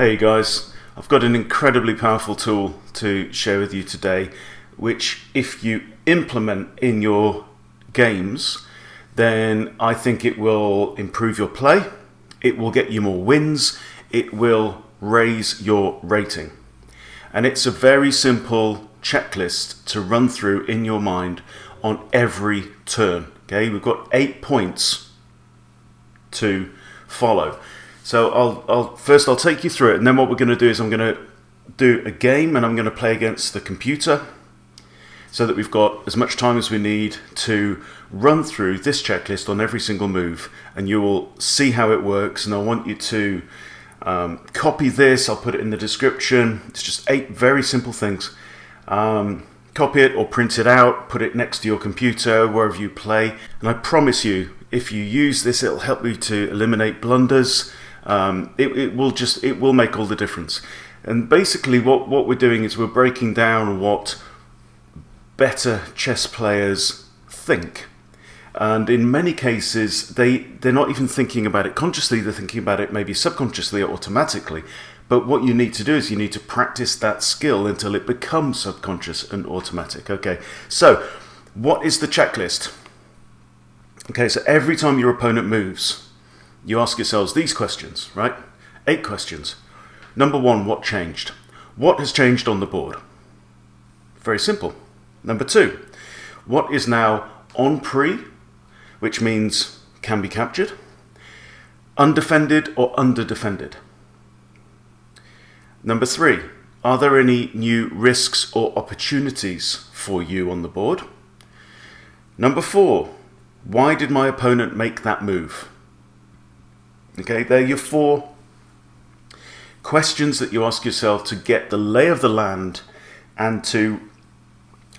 Hey guys, I've got an incredibly powerful tool to share with you today, which if you implement in your games, then I think it will improve your play, it will get you more wins, it will raise your rating. And it's a very simple checklist to run through in your mind on every turn. Okay, we've got 8 points to follow. So I'll take you through it, and then what we're going to do is I'm going to do a game and I'm going to play against the computer so that we've got as much time as we need to run through this checklist on every single move, and you will see how it works. And I want you to copy this. I'll put it in the description. It's just 8 very simple things. Copy it or print it out, put it next to your computer wherever you play, and I promise you, if you use this, it'll help you to eliminate blunders. It will make all the difference. And basically what we're doing is we're breaking down what better chess players think. And in many cases, they're not even thinking about it consciously, they're thinking about it maybe subconsciously or automatically. But what you need to do is you need to practice that skill until it becomes subconscious and automatic. Okay, so what is the checklist? Okay, so every time your opponent moves, you ask yourselves these questions, right? 8 questions. Number 1, what changed? What has changed on the board? Very simple. Number 2, what is now on prie, which means can be captured, undefended or underdefended? Number 3, are there any new risks or opportunities for you on the board? Number 4, why did my opponent make that move? Okay, they're your 4 questions that you ask yourself to get the lay of the land and to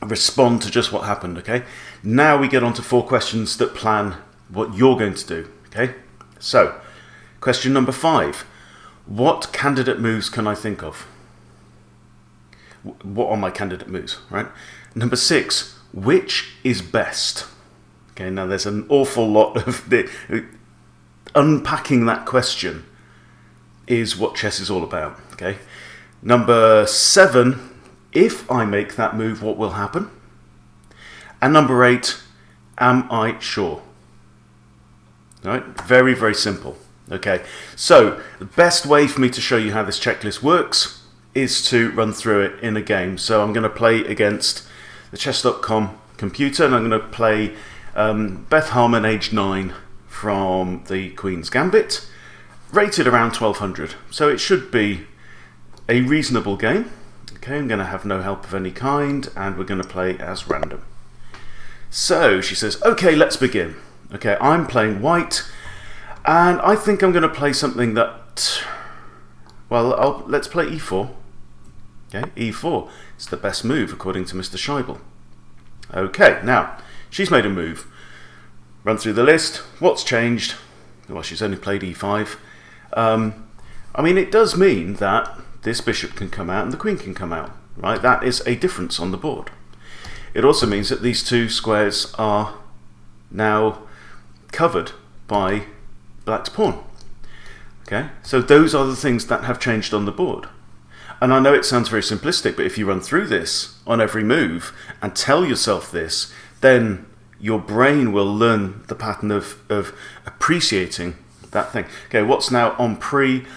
respond to just what happened. Okay, now we get on to 4 questions that plan what you're going to do. Okay, so question number 5, what candidate moves can I think of? What are my candidate moves, right? Number 6, which is best? Okay, now there's an awful lot of unpacking that question is what chess is all about. Okay, number 7, if I make that move, what will happen? And number 8, am I sure? All right, very, very simple. Okay, so the best way for me to show you how this checklist works is to run through it in a game. So I'm going to play against the chess.com computer, and I'm going to play Beth Harmon, age 9, from the Queen's Gambit, rated around 1200. So it should be a reasonable game. Okay, I'm going to have no help of any kind, and we're going to play as random. So she says, okay, let's begin. Okay, I'm playing white, and I think I'm going to play something that, well, let's play e4. Okay, e4 is the best move according to Mr. Scheibel. Okay, now she's made a move. Run through the list. What's changed? Well, she's only played e5. I mean, it does mean that this bishop can come out and the queen can come out, right? That is a difference on the board. It also means that these 2 squares are now covered by black's pawn. Okay, so those are the things that have changed on the board. And I know it sounds very simplistic, but if you run through this on every move and tell yourself this, then your brain will learn the pattern of appreciating that thing. Okay, what's now on prie,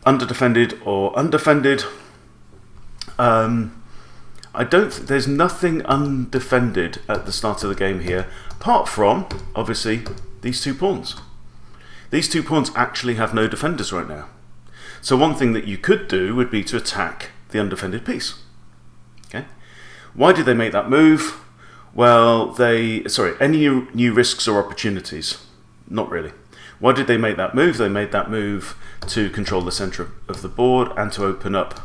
underdefended or undefended? There's nothing undefended at the start of the game here, apart from, obviously, these 2 pawns. These 2 pawns actually have no defenders right now. So one thing that you could do would be to attack the undefended piece. Okay, why did they make that move? Well, any new risks or opportunities? Not really. Why did they make that move? They made that move to control the center of the board and to open up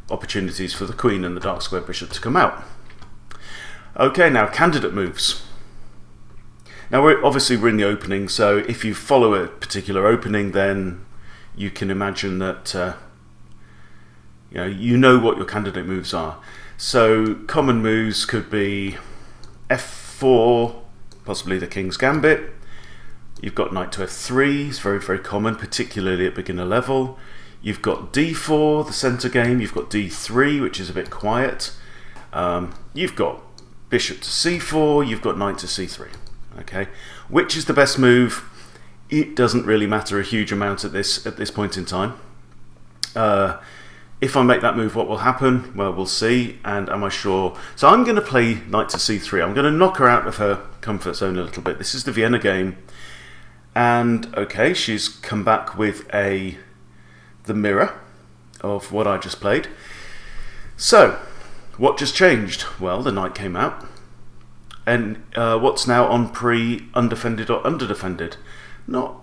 opportunities for the queen and the dark square bishop to come out. Okay, now candidate moves. Now we're in the opening, so if you follow a particular opening, then you can imagine that you know what your candidate moves are. So common moves could be f4, possibly the King's Gambit. You've got knight to f3, it's very, very common, particularly at beginner level. You've got d4, the centre game. You've got d3, which is a bit quiet. You've got bishop to c4. You've got knight to c3. Okay, which is the best move? It doesn't really matter a huge amount at this point in time. If I make that move, what will happen? Well, we'll see. And am I sure? So I'm going to play knight to c3. I'm going to knock her out of her comfort zone a little bit. This is the Vienna game. And okay, she's come back with the mirror of what I just played. So, what just changed? Well, the knight came out. And what's now on prie, undefended or underdefended?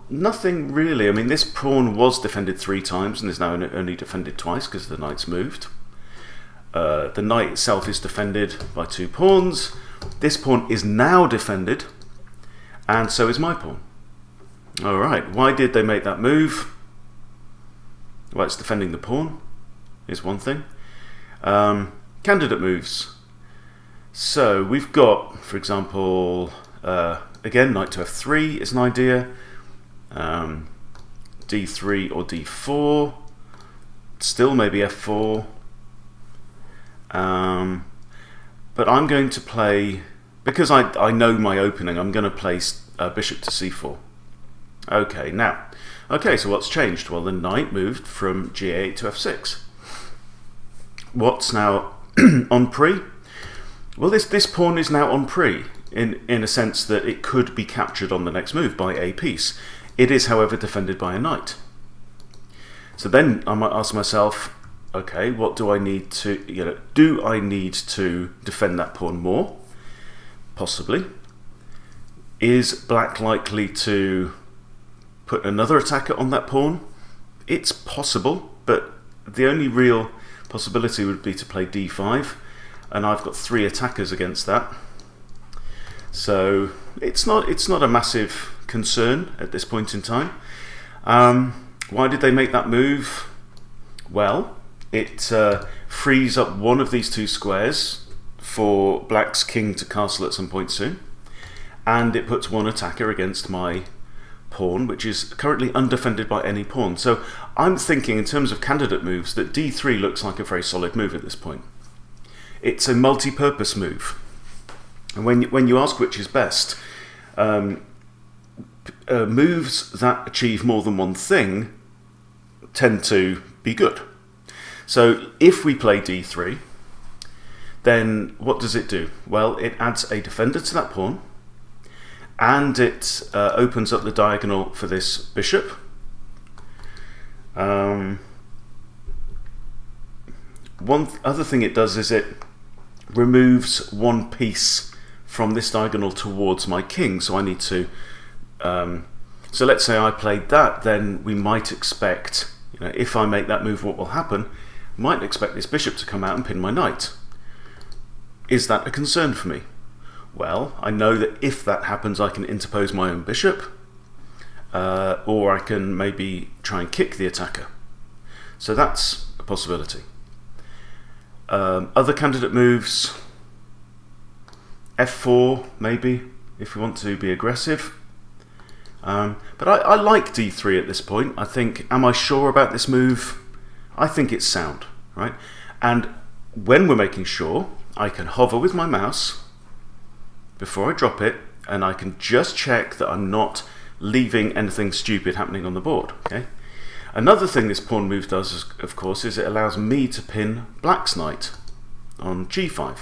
Nothing really. I mean, this pawn was defended 3 times and is now only defended twice because the knight's moved. The knight itself is defended by 2 pawns. This pawn is now defended, and so is my pawn. Alright, why did they make that move? Well, it's defending the pawn, is one thing. Candidate moves. So we've got, for example, again, knight to f3 is an idea. d3 or d4. Still maybe f4. But I'm going to play, because I know my opening, I'm going to play bishop to c4. Okay, now, so what's changed? Well, the knight moved from g8 to f6. What's now on prie? Well, this pawn is now on prie, in a sense that it could be captured on the next move by a piece. It is, however, defended by a knight. So then I might ask myself, okay, what do I need to, do I need to defend that pawn more? Possibly. Is black likely to put another attacker on that pawn? It's possible, but the only real possibility would be to play d5, and I've got 3 attackers against that. So it's not a massive concern at this point in time. Why did they make that move? Well, it frees up one of these 2 squares for black's king to castle at some point soon, and it puts 1 attacker against my pawn, which is currently undefended by any pawn. So I'm thinking, in terms of candidate moves, that d3 looks like a very solid move at this point. It's a multi-purpose move, and when you ask which is best, moves that achieve more than one thing tend to be good. So if we play d3, then what does it do? Well, it adds a defender to that pawn, and it opens up the diagonal for this bishop. One other thing it does is it removes 1 piece from this diagonal towards my king, so I need to so let's say I played that, then we might expect, if I make that move, what will happen? Might expect this bishop to come out and pin my knight. Is that a concern for me? Well, I know that if that happens, I can interpose my own bishop, or I can maybe try and kick the attacker. So that's a possibility. Other candidate moves, f4 maybe, if we want to be aggressive. But I like d3 at this point. I think, am I sure about this move? I think it's sound, right? And when we're making sure, I can hover with my mouse before I drop it, and I can just check that I'm not leaving anything stupid happening on the board. Okay. Another thing this pawn move does, of course, is it allows me to pin black's knight on g5.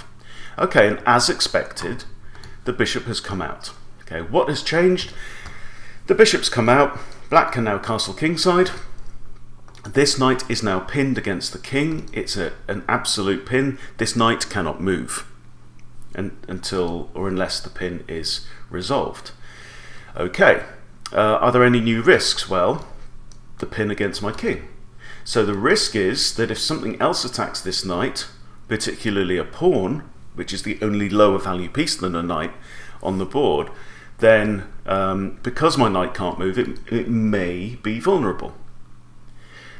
Okay, and as expected, the bishop has come out. Okay, what has changed? The bishop's come out. Black can now castle kingside. This knight is now pinned against the king. It's an absolute pin. This knight cannot move until or unless the pin is resolved. Okay, are there any new risks? Well, the pin against my king. So the risk is that if something else attacks this knight, particularly a pawn, which is the only lower value piece than a knight on the board, then because my knight can't move, it may be vulnerable.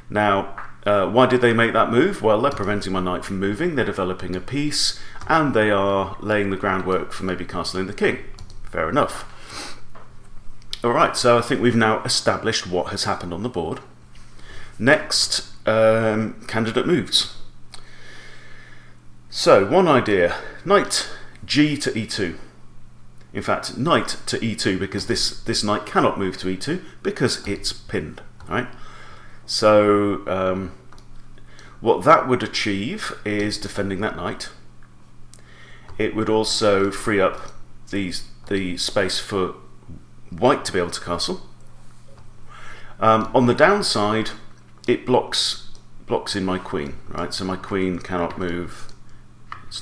Now, why did they make that move? Well, they're preventing my knight from moving, they're developing a piece, and they are laying the groundwork for maybe castling the king. Fair enough. Alright, so I think we've now established what has happened on the board. Next, candidate moves. So one idea, knight g to e2. In fact, knight to e2, because this knight cannot move to e2 because it's pinned. Right? So what that would achieve is defending that knight. It would also free up the space for white to be able to castle. On the downside, it blocks in my queen. Right? So my queen cannot move.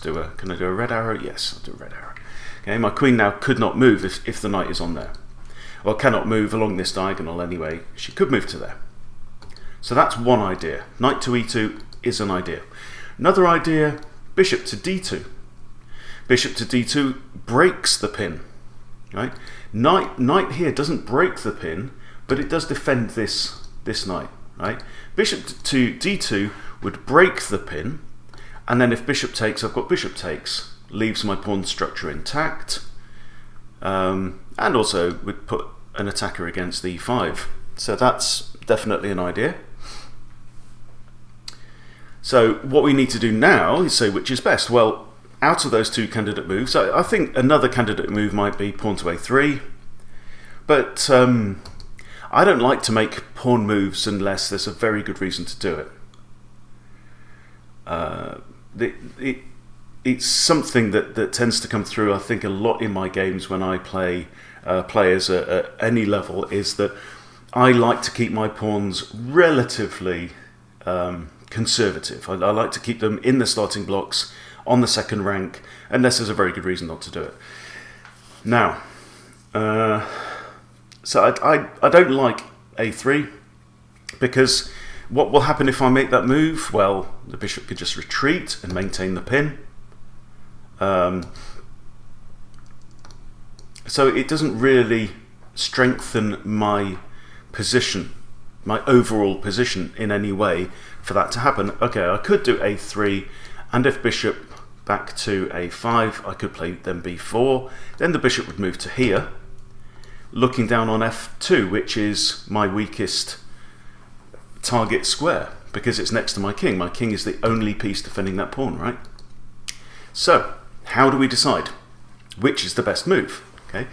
Can I do a red arrow? Yes, I'll do a red arrow. Okay, my queen now could not move if the knight is on there. Well, cannot move along this diagonal anyway. She could move to there. So that's one idea. Knight to e2 is an idea. Another idea, bishop to d2. Bishop to d2 breaks the pin. Right? Knight here doesn't break the pin, but it does defend this knight. Right? Bishop to d2 would break the pin. And then if bishop takes, I've got bishop takes, leaves my pawn structure intact, and also would put an attacker against e5. So that's definitely an idea. So what we need to do now is say which is best. Well, out of those two candidate moves, I think another candidate move might be pawn to a3, but I don't like to make pawn moves unless there's a very good reason to do it. It's something that tends to come through, I think, a lot in my games when I play players at any level, is that I like to keep my pawns relatively conservative. I like to keep them in the starting blocks on the second rank, unless there's a very good reason not to do it. Now, so I don't like a3, because what will happen if I make that move? Well, the bishop could just retreat and maintain the pin. So it doesn't really strengthen my position, my overall position in any way for that to happen. Okay, I could do a3, and if bishop back to a5, I could play then b4. Then the bishop would move to here, looking down on f2, which is my weakest target square, because it's next to my king. My king is the only piece defending that pawn, right? So, how do we decide which is the best move? Okay,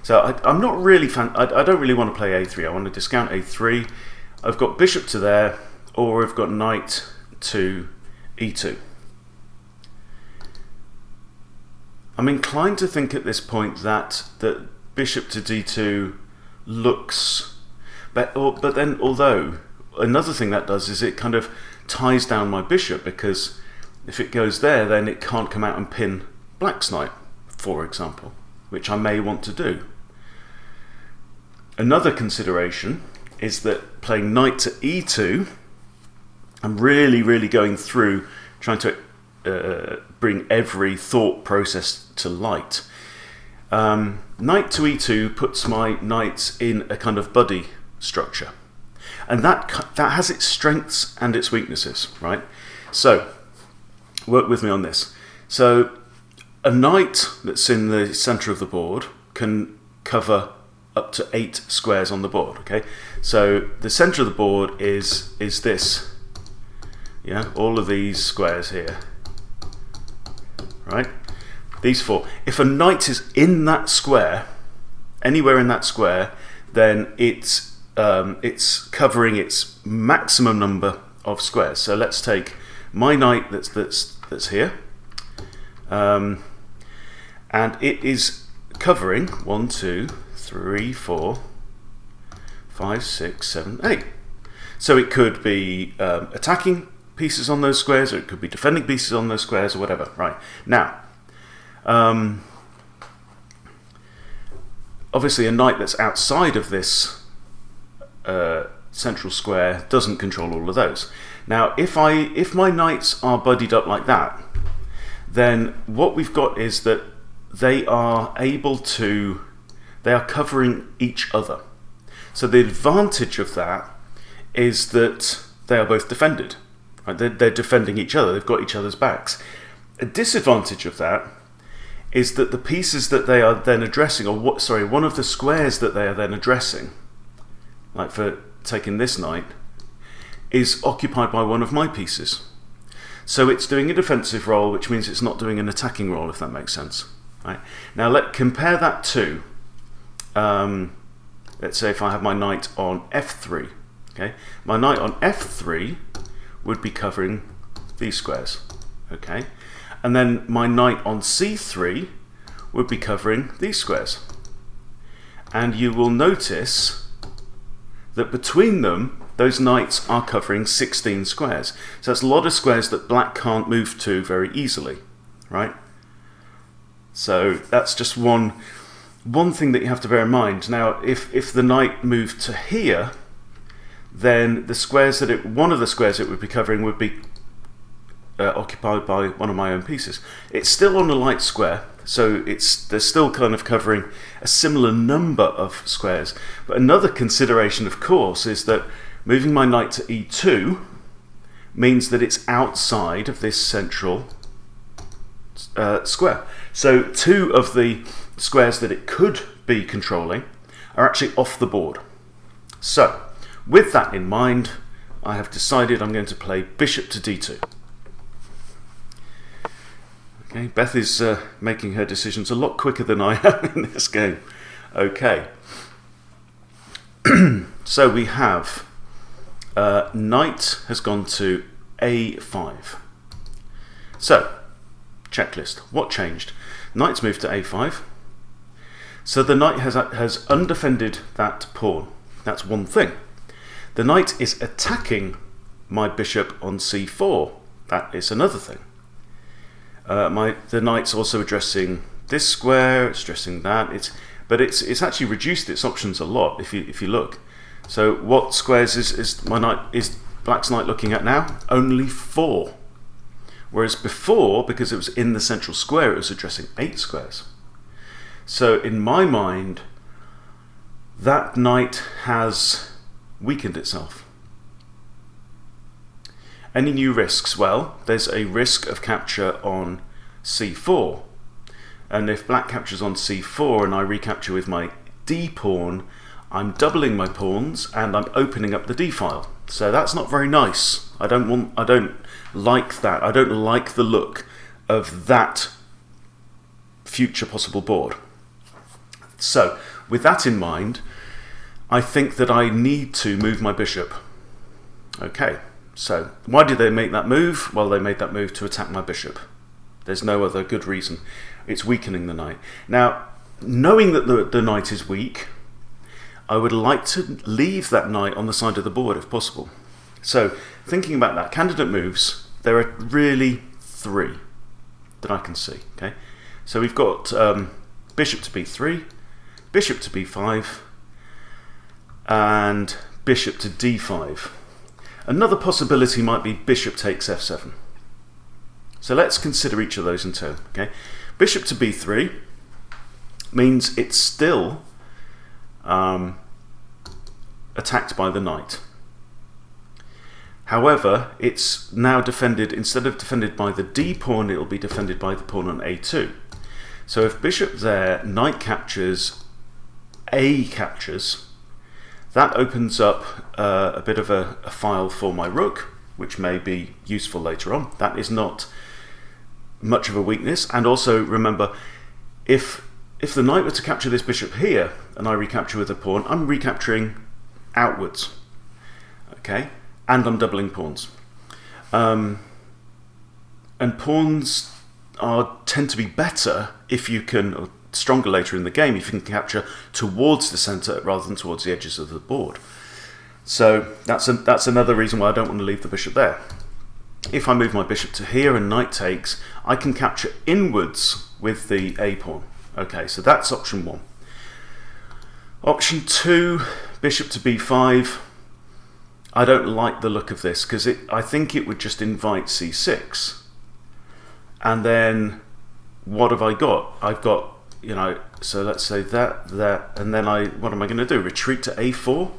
so I'm not really I don't really want to play a3. I want to discount a3. I've got bishop to there, or I've got knight to e2. I'm inclined to think at this point that bishop to d2 looks, but then although another thing that does is it kind of ties down my bishop, because if it goes there, then it can't come out and pin black's knight, for example, which I may want to do. Another consideration is that playing knight to e2, I'm really going through trying to bring every thought process to light. Knight to e2 puts my knights in a kind of buddy structure. And that has its strengths and its weaknesses, right? So, work with me on this. So, a knight that's in the center of the board can cover up to 8 squares on the board, okay? So, the center of the board is this, yeah? All of these squares here, right? These 4. If a knight is in that square, anywhere in that square, then it's covering its maximum number of squares. So let's take my knight that's here, and it is covering 1, 2, 3, 4, 5, 6, 7, 8. So it could be attacking pieces on those squares, or it could be defending pieces on those squares, or whatever. Right now, obviously, a knight that's outside of this central square doesn't control all of those. Now, if my knights are buddied up like that, then what we've got is that they are covering each other. So the advantage of that is that they are both defended. Right? They're defending each other. They've got each other's backs. A disadvantage of that is that the pieces that they are then addressing, one of the squares that they are then addressing, like for taking this knight, is occupied by one of my pieces. So it's doing a defensive role, which means it's not doing an attacking role, if that makes sense. Right? Now compare that to, let's say if I have my knight on f3. Okay? My knight on f3 would be covering these squares. Okay? And then my knight on c3 would be covering these squares. And you will notice that between them, those knights are covering 16 squares. So that's a lot of squares that black can't move to very easily, right? So that's just one thing that you have to bear in mind. Now, if the knight moved to here, then the squares one of the squares it would be covering would be occupied by one of my own pieces. It's still on a light square, so they're still kind of covering a similar number of squares. But another consideration, of course, is that moving my knight to e2 means that it's outside of this central square. So two of the squares that it could be controlling are actually off the board. So, with that in mind, I have decided I'm going to play bishop to d2. Okay, Beth is making her decisions a lot quicker than I am in this game. Okay. So we have knight has gone to a5. So, checklist. What changed? Knight's moved to a5. So the knight has undefended that pawn. That's one thing. The knight is attacking my bishop on c4. That is another thing. The knight's also addressing this square. It's addressing that. But it's actually reduced its options a lot if you look. So what squares is black's knight looking at now? Only 4. Whereas before, because it was in the central square, it was addressing 8 squares. So in my mind, that knight has weakened itself. Any new risks? Well, there's a risk of capture on c4. And if black captures on c4 and I recapture with my d pawn, I'm doubling my pawns and I'm opening up the d file. So that's not very nice. I don't like that. I don't like the look of that future possible board. So, with that in mind, I think that I need to move my bishop. Okay, so why did they make that move? Well, they made that move to attack my bishop. There's no other good reason. It's weakening the knight. Now, knowing that the knight is weak, I would like to leave that knight on the side of the board if possible. So, thinking about that, candidate moves, there are really 3 that I can see. Okay, so we've got bishop to b3, bishop to b5, and bishop to d5. Another possibility might be bishop takes f7. So let's consider each of those in turn. Okay, bishop to b3 means it's still attacked by the knight. However, it's now defended, instead of defended by the d pawn, it will be defended by the pawn on a2. So if bishop there, knight captures, a captures, that opens up a bit of a file for my rook, which may be useful later on. That is not much of a weakness. And also remember, if the knight were to capture this bishop here, and I recapture with a pawn, I'm recapturing outwards. Okay? And I'm doubling pawns. And pawns tend to be better if you can, or stronger later in the game, if you can capture towards the centre rather than towards the edges of the board. So that's another reason why I don't want to leave the bishop there. If I move my bishop to here and knight takes, I can capture inwards with the a pawn. Okay, so that's option 1. Option 2, bishop to b5. I don't like the look of this because I think it would just invite c6. And then what have I got? I've got, so let's say that, and then what am I going to do? Retreat to a4?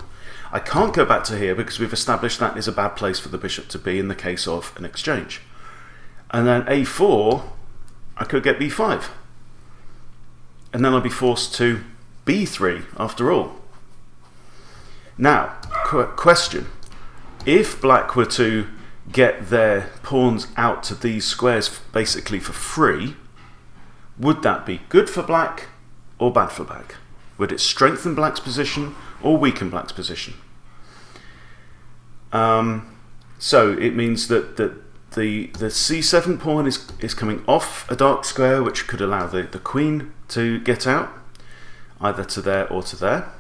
I can't go back to here because we've established that is a bad place for the bishop to be in the case of an exchange. And then a4, I could get b5. And then I'll be forced to b3 after all. Now, question. if black were to get their pawns out to these squares basically for free, would that be good for black or bad for black? Would it strengthen black's position or weaken black's position? So it means that the c7 pawn is coming off a dark square, which could allow the queen to get out, either to there or to there.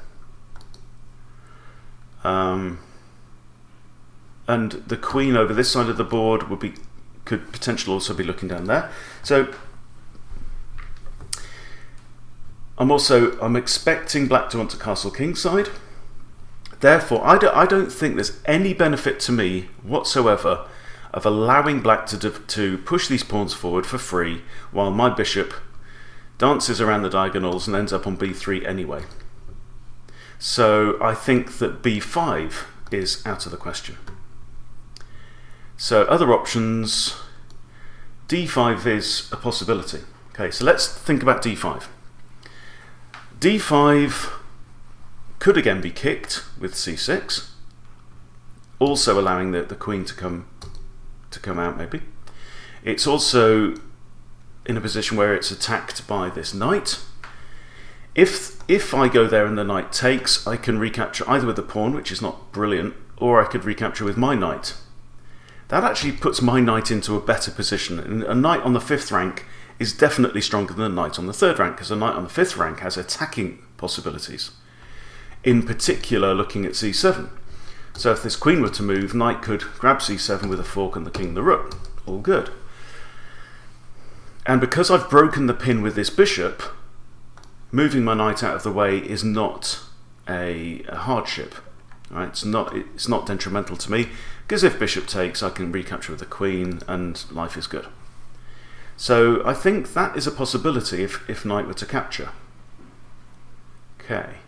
And the queen over this side of the board could potentially also be looking down there. So I'm expecting black to want to castle kingside. Therefore, I don't think there's any benefit to me whatsoever of allowing black to push these pawns forward for free while my bishop dances around the diagonals and ends up on b3 anyway. So I think that b5 is out of the question. So other options, d5 is a possibility. Okay, so let's think about d5. d5 could again be kicked with c6, also allowing the queen to come out maybe. It's also in a position where it's attacked by this knight. If I go there and the knight takes, I can recapture either with the pawn, which is not brilliant, or I could recapture with my knight. That actually puts my knight into a better position. And a knight on the 5th rank is definitely stronger than a knight on the 3rd rank, because a knight on the 5th rank has attacking possibilities. In particular, looking at c7. So if this queen were to move, knight could grab c7 with a fork and the king the rook. All good. And because I've broken the pin with this bishop, moving my knight out of the way is not a hardship. Right? It's not detrimental to me, because if bishop takes, I can recapture with the queen and life is good. So I think that is a possibility if knight were to capture. Okay.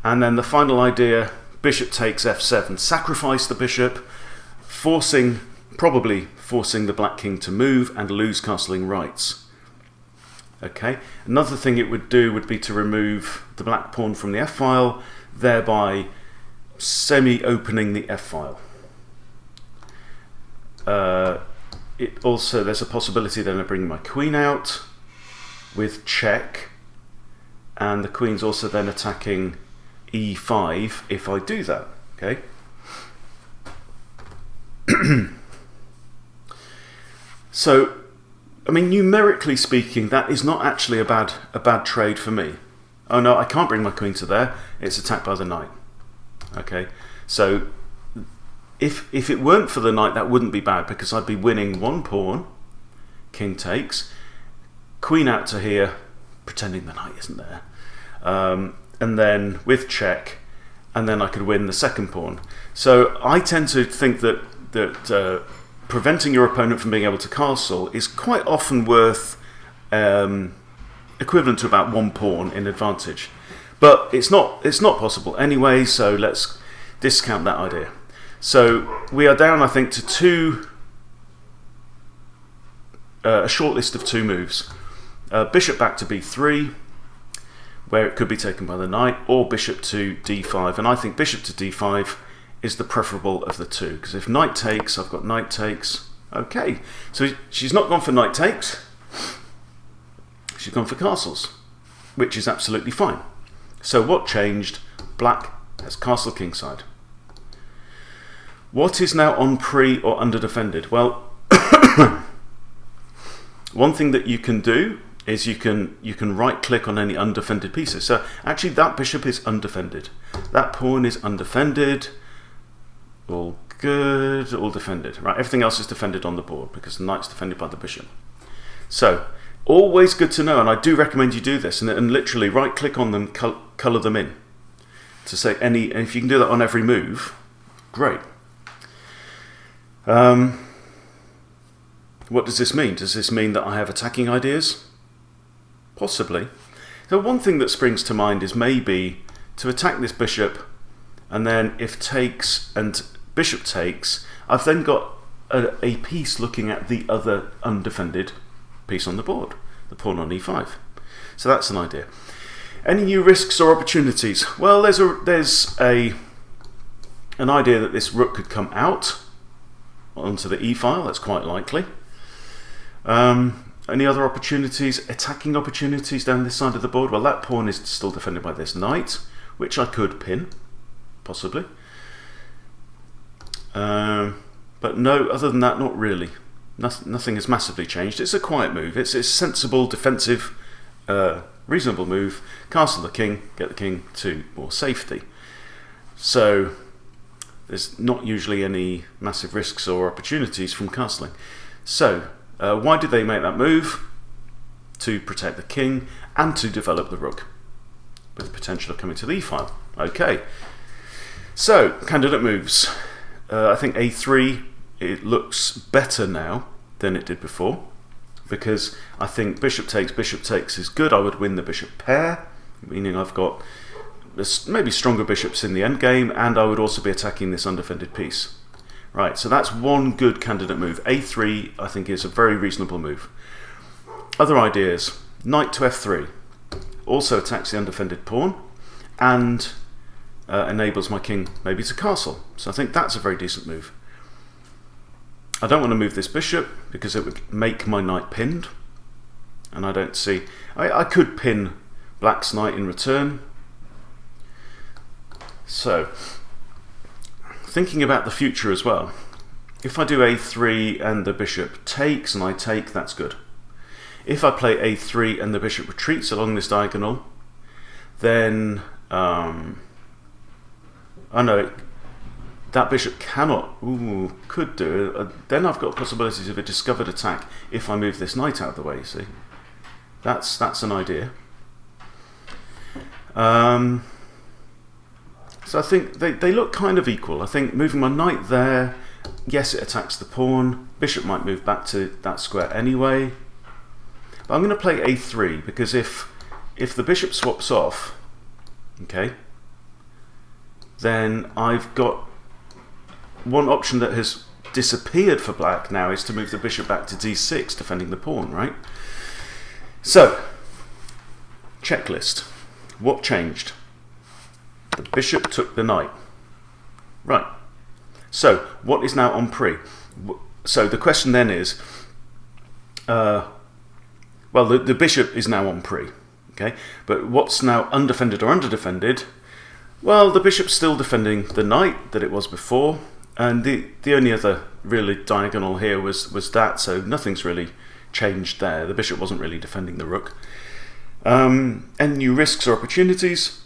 And then the final idea, bishop takes f7, sacrifice the bishop, probably forcing the black king to move and lose castling rights. Okay. Another thing it would do would be to remove the black pawn from the f-file, thereby semi-opening the f-file. There's a possibility then of bringing my queen out with check, and the queen's also then attacking e5 if I do that. Okay. So, I mean, numerically speaking, that is not actually a bad trade for me. Oh no, I can't bring my queen to there. It's attacked by the knight. Okay, so if it weren't for the knight, that wouldn't be bad, because I'd be winning one pawn. King takes, queen out to here, pretending the knight isn't there, and then with check, and then I could win the second pawn. So I tend to think that preventing your opponent from being able to castle is quite often worth equivalent to about one pawn in advantage. But it's not possible anyway, so let's discount that idea. So we are down, I think, to a short list of two moves. Bishop back to b3, where it could be taken by the knight, or bishop to d5. And I think bishop to d5 is the preferable of the two, because if knight takes, I've got knight takes. Okay, so she's not gone for knight takes, she's gone for castles, which is absolutely fine. So what changed? Black has castle kingside. What is now on prie or under defended? Well, one thing that you can do is you can right click on any undefended pieces. So actually that bishop is undefended, that pawn is undefended, all good, all defended, right? Everything else is defended on the board because the knight's defended by the bishop. So always good to know, and I do recommend you do this, and literally right click on them, colour them in to say any, and if you can do that on every move, great. What does this mean? Does this mean that I have attacking ideas? Possibly. So one thing that springs to mind is maybe to attack this bishop, and then if takes and bishop takes, I've then got a piece looking at the other undefended piece on the board, the pawn on e5. So that's an idea. Any new risks or opportunities? Well, there's a an idea that this rook could come out onto the e-file. That's quite likely. Any other opportunities, attacking opportunities down this side of the board? Well, that pawn is still defended by this knight, which I could pin, possibly. But no, other than that, not really. Nothing has massively changed. It's a quiet move. It's a sensible, defensive, reasonable move. Castle the king, get the king to more safety. So there's not usually any massive risks or opportunities from castling. So why did they make that move? To protect the king and to develop the rook, with the potential of coming to the e-file. Okay. So candidate moves. I think a3, it looks better now than it did before, because I think bishop takes is good. I would win the bishop pair, meaning I've got maybe stronger bishops in the endgame, and I would also be attacking this undefended piece. Right, so that's one good candidate move. a3, I think, is a very reasonable move. Other ideas. Knight to f3 also attacks the undefended pawn and enables my king maybe to castle. So I think that's a very decent move. I don't want to move this bishop because it would make my knight pinned, and I don't see... I could pin black's knight in return. So, thinking about the future as well, if I do a3 and the bishop takes and I take, that's good. If I play a3 and the bishop retreats along this diagonal, then I know that bishop cannot, could do it. Then I've got possibilities of a discovered attack if I move this knight out of the way, you see. That's an idea. So I think they look kind of equal. I think moving my knight there, yes, it attacks the pawn. Bishop might move back to that square anyway. But I'm going to play a3 because if the bishop swaps off, okay, then I've got one option that has disappeared for black now is to move the bishop back to d6, defending the pawn, right? So, checklist. What changed? The bishop took the knight. Right. So, what is now en prie? So, the question then is, well, the bishop is now en prie, okay? But what's now undefended or underdefended? Well, the bishop's still defending the knight that it was before, and the only other really diagonal here was that, so nothing's really changed there. The bishop wasn't really defending the rook. And new risks or opportunities?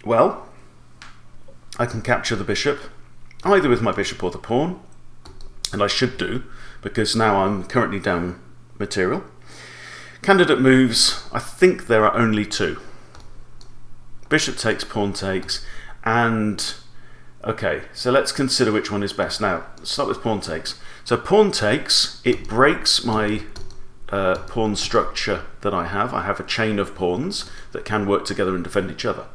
Well, I can capture the bishop, either with my bishop or the pawn, and I should do, because now I'm currently down material. Candidate moves, I think there are only two. Bishop takes, pawn takes, and okay, so let's consider which one is best. Now, let's start with pawn takes. So pawn takes, it breaks my pawn structure that I have. I have a chain of pawns that can work together and defend each other.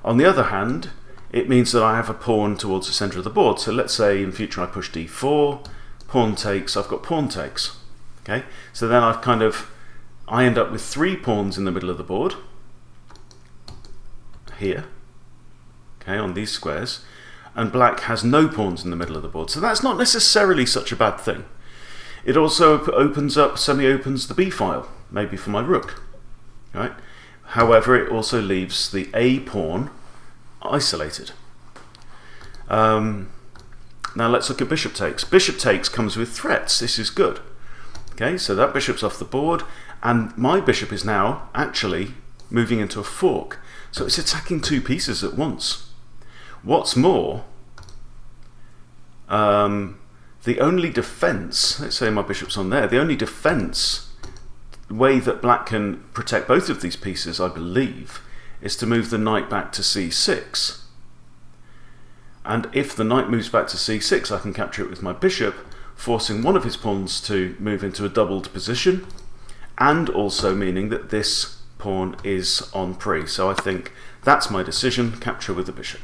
On the other hand, it means that I have a pawn towards the center of the board. So let's say in future I push d4, pawn takes, I've got pawn takes. Okay, so then I end up with 3 pawns in the middle of the board, here, okay, on these squares, and black has no pawns in the middle of the board. So that's not necessarily such a bad thing. It also semi-opens the b-file, maybe for my rook, right? However, it also leaves the a pawn isolated. Now let's look at bishop takes. Bishop takes comes with threats. This is good. Okay, so that bishop's off the board, and my bishop is now actually moving into a fork. So it's attacking 2 pieces at once. What's more, the only defense, let's say my bishop's on there, the only defense way that black can protect both of these pieces, I believe, is to move the knight back to c6. And if the knight moves back to c6, I can capture it with my bishop, forcing one of his pawns to move into a doubled position, and also meaning that this pawn is en prie. So I think that's my decision, capture with the bishop.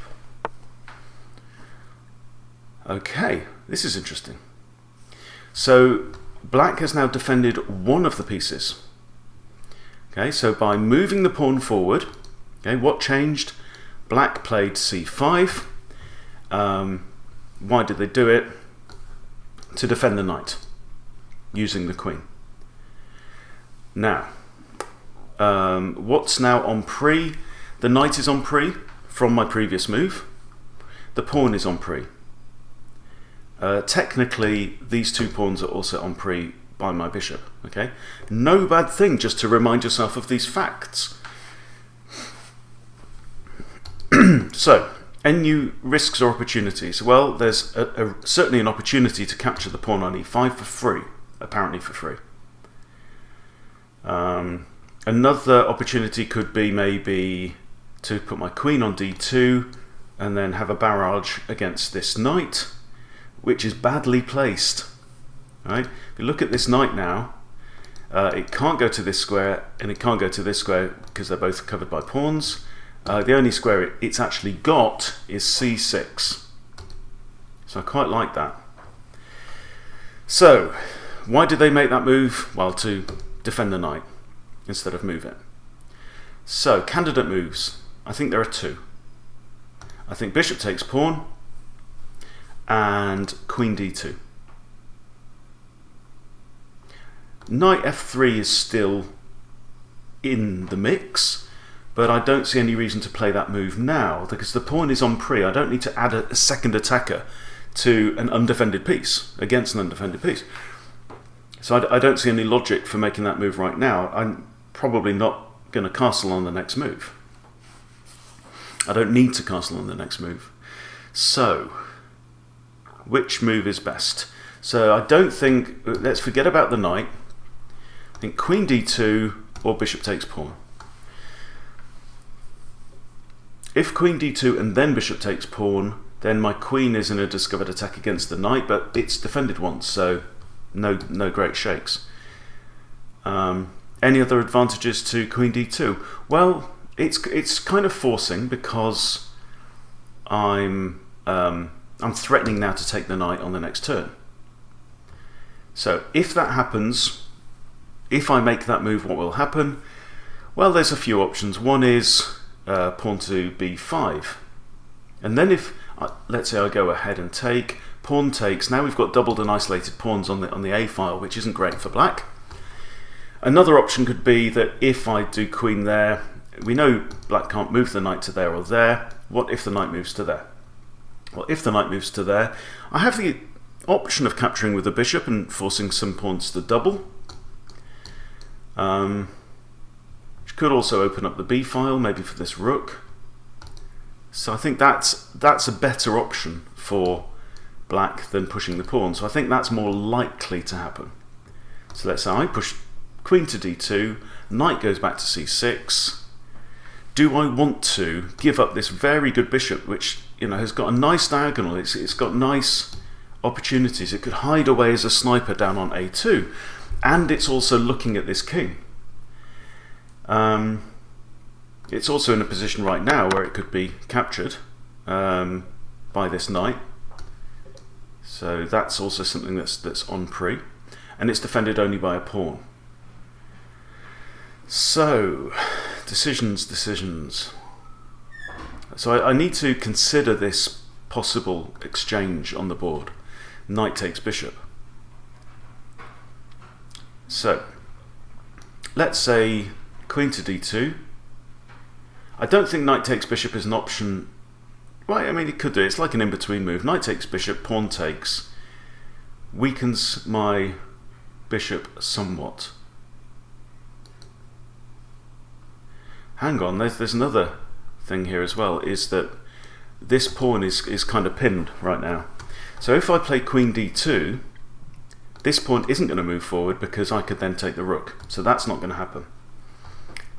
Okay, this is interesting. So black has now defended one of the pieces. Okay, so by moving the pawn forward, okay, what changed? Black played c5, Why did they do it? To defend the knight, using the queen. Now, what's now on prie? The knight is on prie from my previous move. The pawn is on prie. Technically, these two pawns are also on prie by my bishop. Okay, no bad thing, just to remind yourself of these facts. So, any new risks or opportunities? Well, there's certainly an opportunity to capture the pawn on e5 for free, apparently for free. Another opportunity could be maybe to put my queen on d2 and then have a barrage against this knight, which is badly placed. Right? If you look at this knight now, it can't go to this square and it can't go to this square because they're both covered by pawns. The only square it's actually got is c6. So I quite like that. So, why did they make that move? Well, to defend the knight instead of move it. So, candidate moves. I think there are two. I think bishop takes pawn and queen d2. Knight f3 is still in the mix, but I don't see any reason to play that move now because the pawn is on prie. I don't need to add a second attacker to an undefended piece, against an undefended piece. So I don't see any logic for making that move right now. I'm probably not going to castle on the next move. I don't need to castle on the next move. So, which move is best? So I don't think, let's forget about the knight. I think queen d2 or bishop takes pawn. If queen d2 and then bishop takes pawn, then my queen is in a discovered attack against the knight, but it's defended once, so no great shakes. Any other advantages to queen d2? Well, it's kind of forcing because I'm threatening now to take the knight on the next turn. So if that happens, if I make that move, what will happen? Well, there's a few options. One is pawn to b5, and then if let's say I go ahead and take, pawn takes. Now we've got doubled and isolated pawns on the a file, which isn't great for black. Another option could be that if I do queen there, we know black can't move the knight to there or there. What if the knight moves to there? Well, if the knight moves to there, I have the option of capturing with the bishop and forcing some pawns to double. Which could also open up the b file, maybe for this rook. So I think that's a better option for black than pushing the pawn. So I think that's more likely to happen. So let's say I push queen to d2, knight goes back to c6. Do I want to give up this very good bishop, which has got a nice diagonal? It's got nice opportunities. It could hide away as a sniper down on a2, and it's also looking at this king. It's also in a position right now where it could be captured by this knight. So that's also something that's on prie, and it's defended only by a pawn. So, decisions. So I need to consider this possible exchange on the board. Knight takes bishop. So, let's say queen to d2. I don't think knight takes bishop is an option. Well, I mean, it could do. It's like an in-between move. Knight takes bishop, pawn takes. Weakens my bishop somewhat. Hang on, there's another thing here as well, is that this pawn is kind of pinned right now. So if I play queen d2, this pawn isn't going to move forward because I could then take the rook. So that's not going to happen.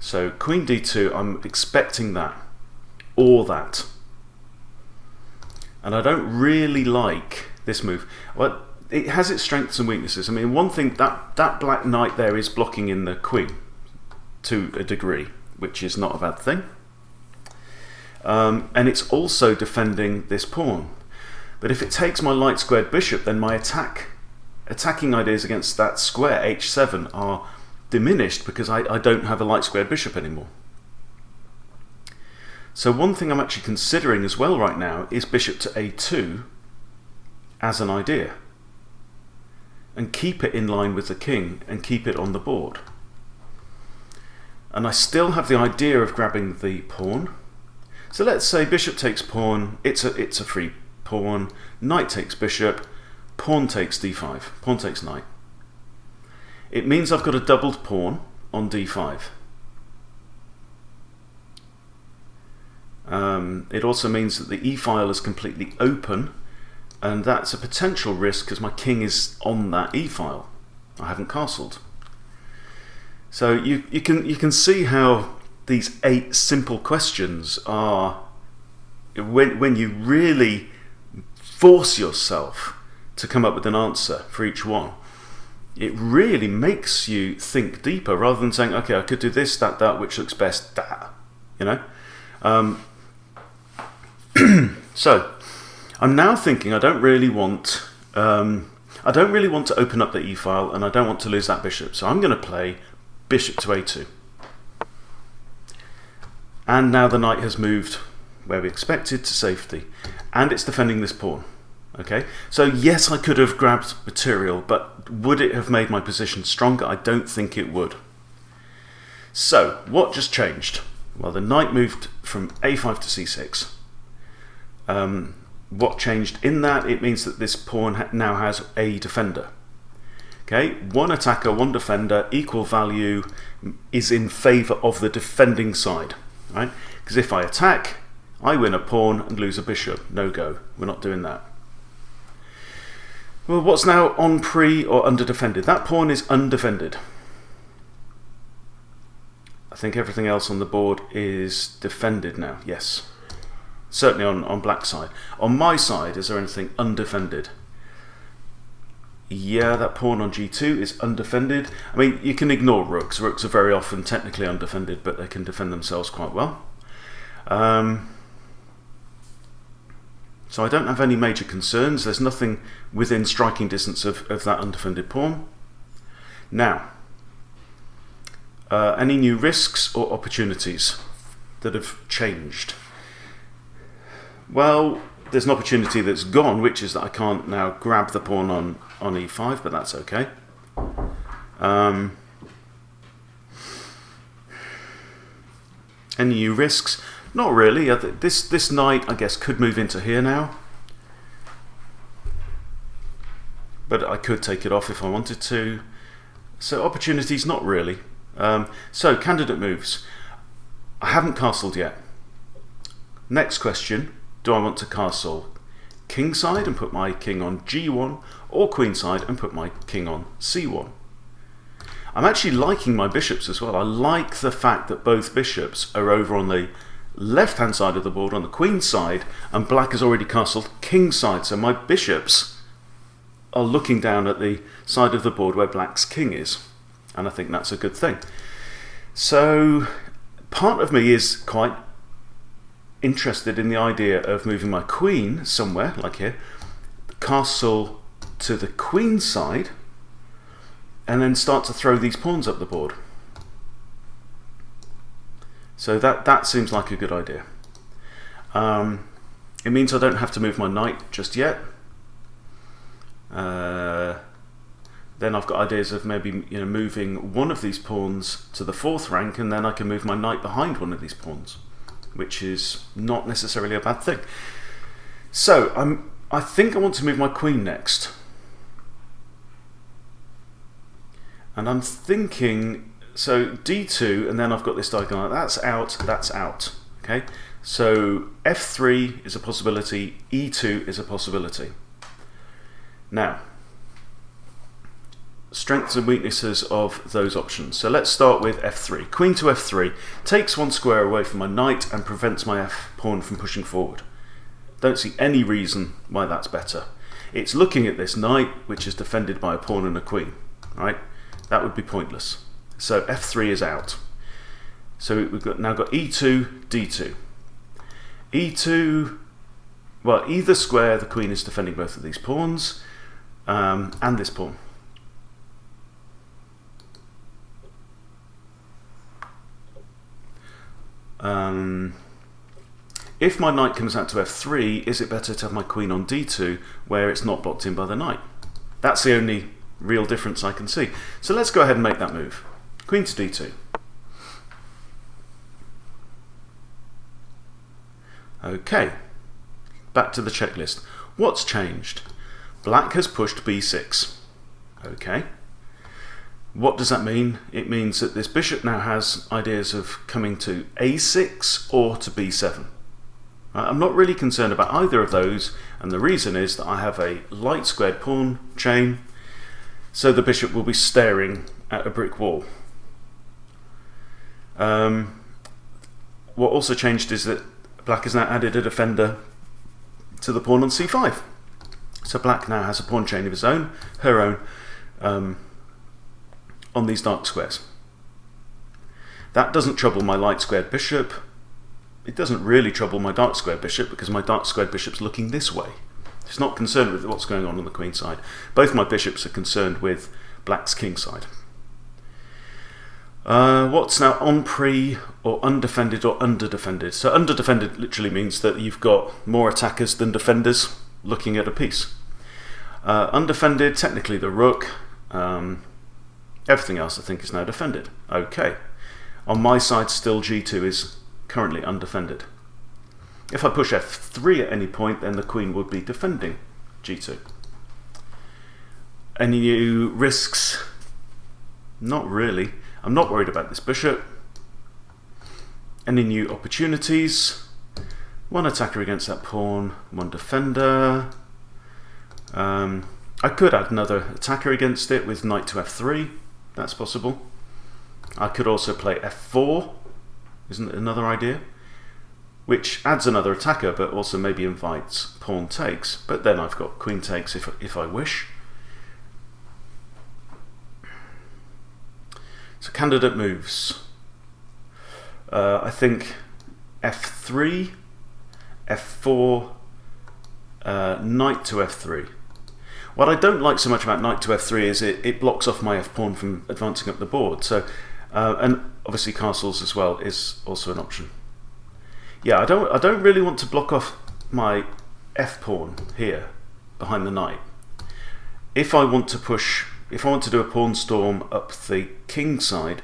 So queen d2, I'm expecting that, or that. And I don't really like this move. Well, it has its strengths and weaknesses. I mean, one thing, that black knight there is blocking in the queen to a degree, which is not a bad thing. And it's also defending this pawn. But if it takes my light squared bishop, then my attacking ideas against that square, h7, are diminished because I don't have a light squared bishop anymore. So one thing I'm actually considering as well right now is bishop to a2 as an idea, and keep it in line with the king and keep it on the board. And I still have the idea of grabbing the pawn. So let's say bishop takes pawn, it's a free pawn, knight takes bishop, pawn takes d5, pawn takes knight. It means I've got a doubled pawn on d5. It also means that the e-file is completely open, and that's a potential risk because my king is on that e-file. I haven't castled. So you can see how these 8 simple questions are, when you really force yourself to come up with an answer for each one, it really makes you think deeper rather than saying, okay, I could do this, that, which looks best, that, you know. So I'm now thinking I don't really want to open up the e-file, and I don't want to lose that bishop. So I'm going to play bishop to a2. And now the knight has moved where we expected to safety, and it's defending this pawn. Okay, so yes, I could have grabbed material, but would it have made my position stronger? I don't think it would. So what just changed? Well, the knight moved from a5 to c6. What changed in that? It means that this pawn now has a defender. Okay, one attacker, one defender, equal value is in favour of the defending side, right? Because if I attack, I win a pawn and lose a bishop. No go. We're not doing that. Well, what's now on prie or under defended? That pawn is undefended. I think everything else on the board is defended now. Yes. Certainly on black side. On my side, is there anything undefended? Yeah, that pawn on g2 is undefended. I mean, you can ignore rooks. Rooks are very often technically undefended, but they can defend themselves quite well. So I don't have any major concerns. There's nothing within striking distance of that undefended pawn. Now, any new risks or opportunities that have changed? Well, there's an opportunity that's gone, which is that I can't now grab the pawn on e5, but that's okay. Any new risks? Not really. This knight, I guess, could move into here now. But I could take it off if I wanted to. So opportunities, not really. So candidate moves. I haven't castled yet. Next question, do I want to castle king side and put my king on g1, or queen side and put my king on c1? I'm actually liking my bishops as well. I like the fact that both bishops are over on the left-hand side of the board, on the queen side, and black has already castled king side. So my bishops are looking down at the side of the board where black's king is. And I think that's a good thing. So part of me is quite interested in the idea of moving my queen somewhere, like here, castle to the queen side, and then start to throw these pawns up the board. So that seems like a good idea. It means I don't have to move my knight just yet. Then I've got ideas of maybe moving one of these pawns to the 4th rank, and then I can move my knight behind one of these pawns, which is not necessarily a bad thing. So I think I want to move my queen next. And I'm thinking, so d2, and then I've got this diagonal. That's out, that's out. Okay, so f3 is a possibility, e2 is a possibility. Now, strengths and weaknesses of those options. So let's start with f3. Queen to f3 takes one square away from my knight and prevents my f pawn from pushing forward. Don't see any reason why that's better. It's looking at this knight, which is defended by a pawn and a queen, right? That would be pointless. So f3 is out. So we've now got e2, d2. e2, well, either square, the queen is defending both of these pawns, and this pawn. if my knight comes out to f3, is it better to have my queen on d2 where it's not blocked in by the knight? That's the only real difference I can see. So let's go ahead and make that move. Queen to d2. Okay, back to the checklist. What's changed? Black has pushed b6. Okay. What does that mean? It means that this bishop now has ideas of coming to a6 or to b7. I'm not really concerned about either of those, and the reason is that I have a light squared pawn chain, so the bishop will be staring at a brick wall. What also changed is that Black has now added a defender to the pawn on c5. So Black now has a pawn chain of his own, her own, on these dark squares. That doesn't trouble my light squared bishop. It doesn't really trouble my dark squared bishop because my dark squared bishop's looking this way. It's not concerned with what's going on the queen side. Both my bishops are concerned with Black's king side. What's now on prie or undefended or underdefended? So underdefended literally means that you've got more attackers than defenders looking at a piece. Undefended, technically the rook. Everything else I think is now defended. Okay. On my side still g2 is currently undefended. If I push f3 at any point, then the queen would be defending g2. Any new risks? Not really. I'm not worried about this bishop. Any new opportunities? One attacker against that pawn, one defender. I could add another attacker against it with knight to f3. That's possible. I could also play f4. Isn't it another idea? Which adds another attacker, but also maybe invites pawn takes. But then I've got queen takes if I wish. So candidate moves. I think f3, f4, knight to f3. What I don't like so much about knight to f3 is it blocks off my f-pawn from advancing up the board. So, and obviously castles as well is also an option. Yeah, I don't really want to block off my f-pawn here behind the knight. If I want to do a pawn storm up the king side,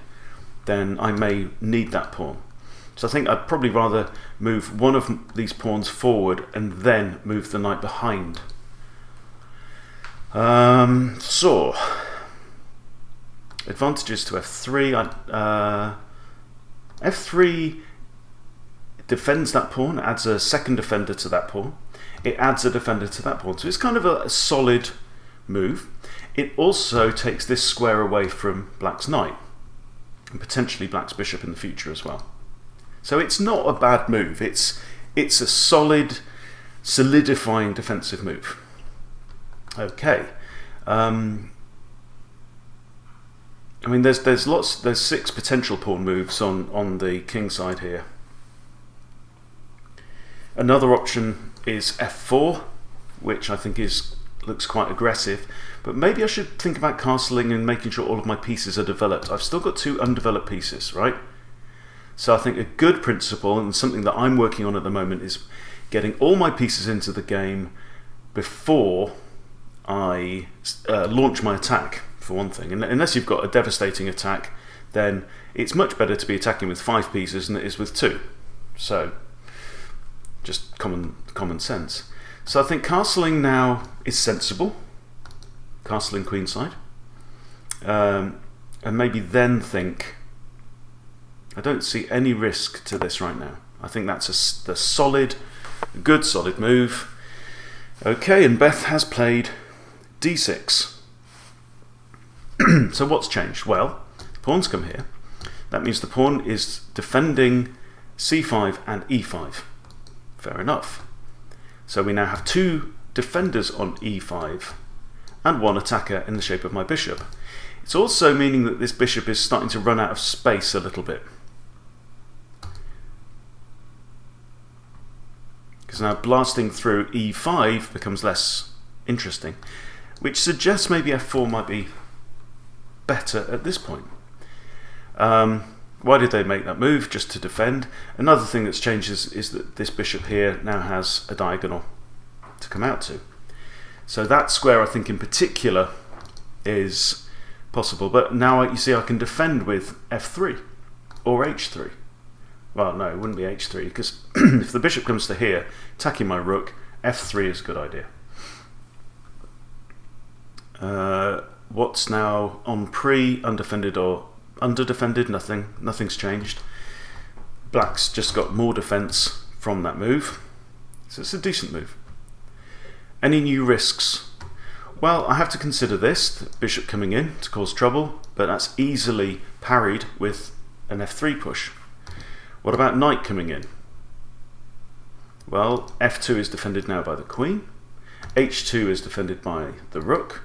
then I may need that pawn. So I think I'd probably rather move one of these pawns forward and then move the knight behind. So advantages to f3. F3 defends that pawn, adds a second defender to that pawn. It adds a defender to that pawn. So it's kind of a solid move. It also takes this square away from Black's knight and potentially Black's bishop in the future as well. So it's not a bad move. It's a solid, solidifying defensive move. Okay. I mean, there's 6 potential pawn moves on the king side here. Another option is f4, which I think looks quite aggressive, but maybe I should think about castling and making sure all of my pieces are developed. I've still got 2 undeveloped pieces, right? So I think a good principle, and something that I'm working on at the moment, is getting all my pieces into the game before I launch my attack, for one thing. And unless you've got a devastating attack, then it's much better to be attacking with 5 pieces than it is with 2. So, just common sense. So I think castling now is sensible. Castling queenside. And maybe then think, I don't see any risk to this right now. I think that's a good solid move. Okay, and Beth has played d6. So what's changed? Well, the pawn's come here. That means the pawn is defending c5 and e5. Fair enough. So we now have 2 defenders on e5 and 1 attacker in the shape of my bishop. It's also meaning that this bishop is starting to run out of space a little bit. Because now blasting through e5 becomes less interesting, which suggests maybe f4 might be better at this point. Why did they make that move? Just to defend. Another thing that's changed is that this bishop here now has a diagonal to come out to. So that square, I think in particular, is possible. But now you see I can defend with f3 or h3. Well, no, it wouldn't be h3, because if the bishop comes to here, attacking my rook, f3 is a good idea. What's now on prie, undefended or underdefended? Nothing's changed. Black's just got more defense from that move, so it's a decent move. Any new risks? Well, I have to consider this, the bishop coming in to cause trouble, but that's easily parried with an f3 push. What about knight coming in? Well, f2 is defended now by the queen, h2 is defended by the rook,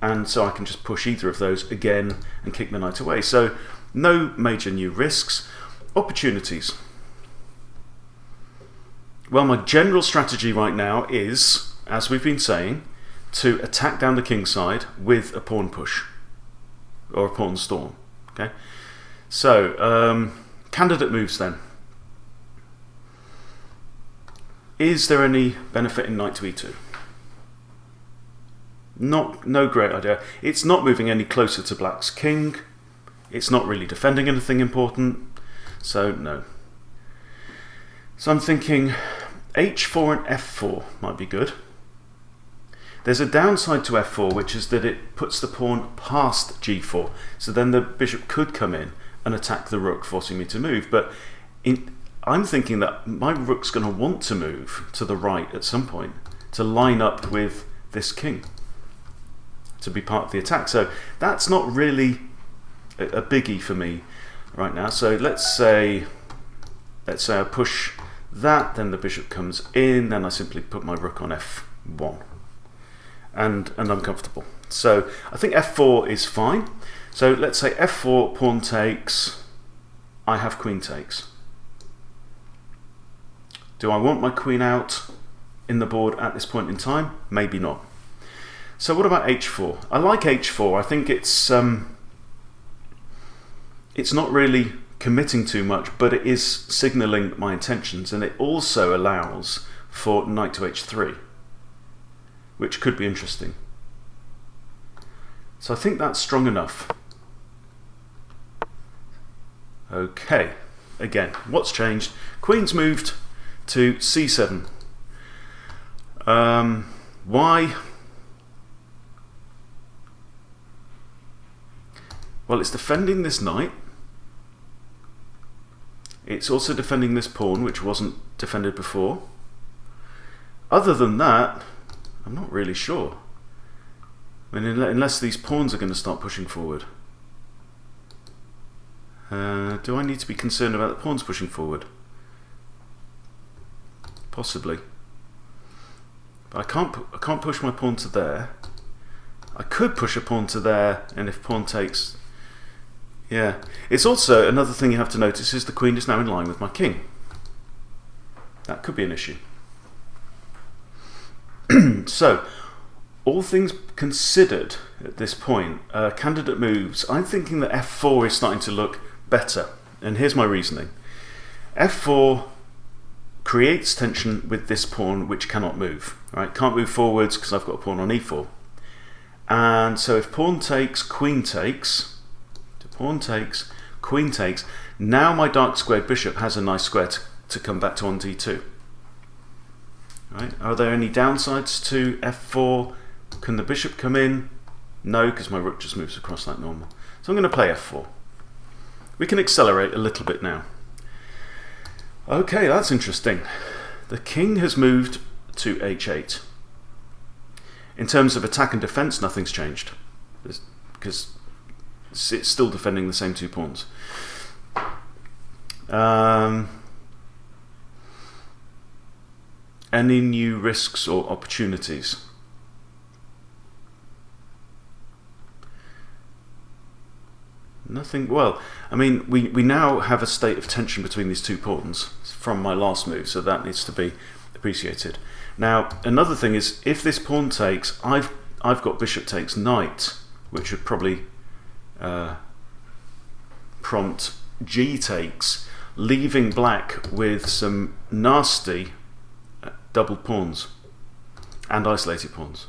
and so I can just push either of those again and kick the knight away. So no major new risks. Opportunities. Well, my general strategy right now is, as we've been saying, to attack down the king side with a pawn push or a pawn storm. Okay, so candidate moves then. Is there any benefit in knight to e2? No great idea. It's not moving any closer to black's king. It's not really defending anything important, so no. So I'm thinking h4 and f4 might be good. There's a downside to f4, which is that it puts the pawn past g4, so then the bishop could come in and attack the rook, forcing me to move. But I'm thinking that my rook's going to want to move to the right at some point to line up with this king, to be part of the attack. So that's not really a biggie for me right now. So let's say I push that, then the bishop comes in, then I simply put my rook on f1. And I'm comfortable. So I think f4 is fine. So let's say f4, pawn takes, I have queen takes. Do I want my queen out in the board at this point in time? Maybe not. So what about h4? I like h4. I think it's not really committing too much, but it is signalling my intentions, and it also allows for knight to h3, which could be interesting. So I think that's strong enough. Okay, again, what's changed? Queen's moved to c7. Why? Well, it's defending this knight. It's also defending this pawn, which wasn't defended before. Other than that, I'm not really sure. I mean, unless these pawns are going to start pushing forward. Do I need to be concerned about the pawns pushing forward? Possibly. But I can't push my pawn to there. I could push a pawn to there, and if pawn takes... Yeah. It's also, another thing you have to notice is the queen is now in line with my king. That could be an issue. So, all things considered at this point, candidate moves, I'm thinking that f4 is starting to look better. And here's my reasoning. f4 creates tension with this pawn which cannot move. Right? Can't move forwards because I've got a pawn on e4. And so if pawn takes, queen takes, pawn takes, queen takes, now my dark squared bishop has a nice square to come back to on d2. Right? Are there any downsides to f4? Can the bishop come in? No, because my rook just moves across like normal. So I'm going to play f4. We can accelerate a little bit now. Okay, that's interesting. The king has moved to h8. In terms of attack and defense, nothing's changed, because it's still defending the same two pawns. Any new risks or opportunities? Nothing. Well, I mean, we now have a state of tension between these two pawns from my last move, so that needs to be appreciated. Now, another thing is, if this pawn takes, I've got bishop takes knight, which would probably prompt g takes, leaving black with some nasty doubled pawns and isolated pawns.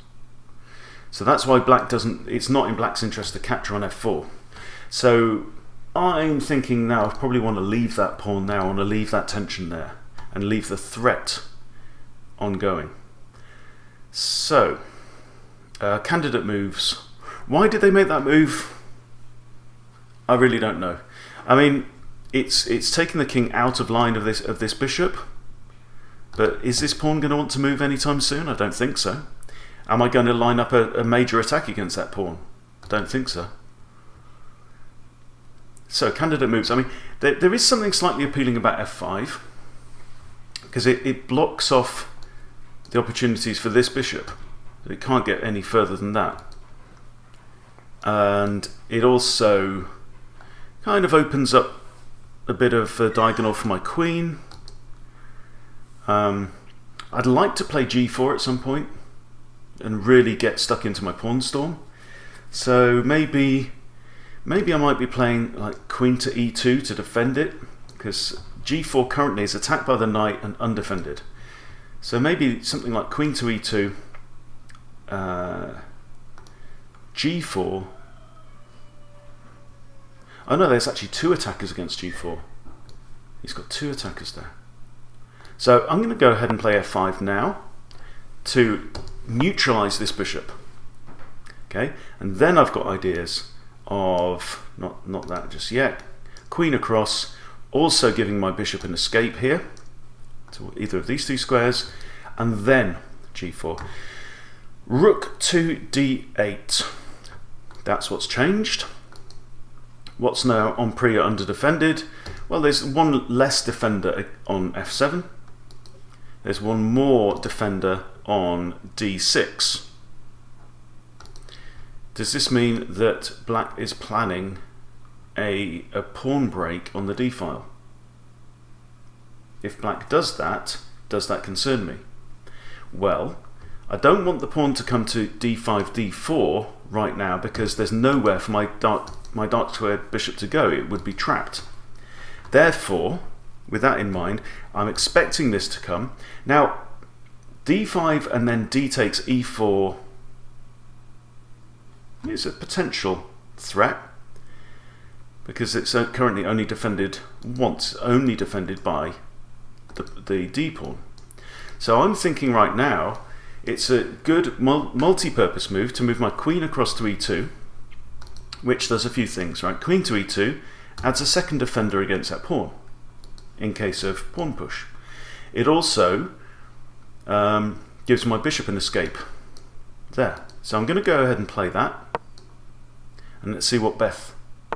So that's why black doesn't. It's not in black's interest to capture on f4. So I'm thinking now I probably want to leave that pawn there. I want to leave that tension there and leave the threat ongoing. So candidate moves. Why did they make that move? I really don't know. I mean, it's taking the king out of line of this bishop. But is this pawn going to want to move anytime soon? I don't think so. Am I going to line up a major attack against that pawn? I don't think so. So candidate moves. I mean, there is something slightly appealing about f5 because it blocks off the opportunities for this bishop. It can't get any further than that. And it also kind of opens up a bit of a diagonal for my queen. I'd like to play g4 at some point and really get stuck into my pawn storm. So maybe I might be playing like queen to e2 to defend it, because g4 currently is attacked by the knight and undefended. So maybe something like queen to e2, g4. Oh no, there's actually two attackers against g4. He's got two attackers there. So I'm going to go ahead and play f5 now to neutralize this bishop. Okay, and then I've got ideas of not that just yet. Queen across, also giving my bishop an escape here to either of these two squares, and then g4. Rook to d8. That's what's changed. What's now on prie or under defended? Well, there's one less defender on f7. There's one more defender on d6. Does this mean that black is planning a pawn break on the d file? If black does that concern me? Well, I don't want the pawn to come to d5, d4 right now, because there's nowhere for my dark squared bishop to go. It would be trapped. Therefore, with that in mind, I'm expecting this to come. Now, d5 and then d takes e4 is a potential threat, because it's currently only defended once, only defended by the d pawn. So I'm thinking right now it's a good multi-purpose move to move my queen across to e2, which does a few things, right? Queen to e2 adds a second defender against that pawn in case of pawn push. It also gives my bishop an escape there. So I'm going to go ahead and play that, and let's see what Beth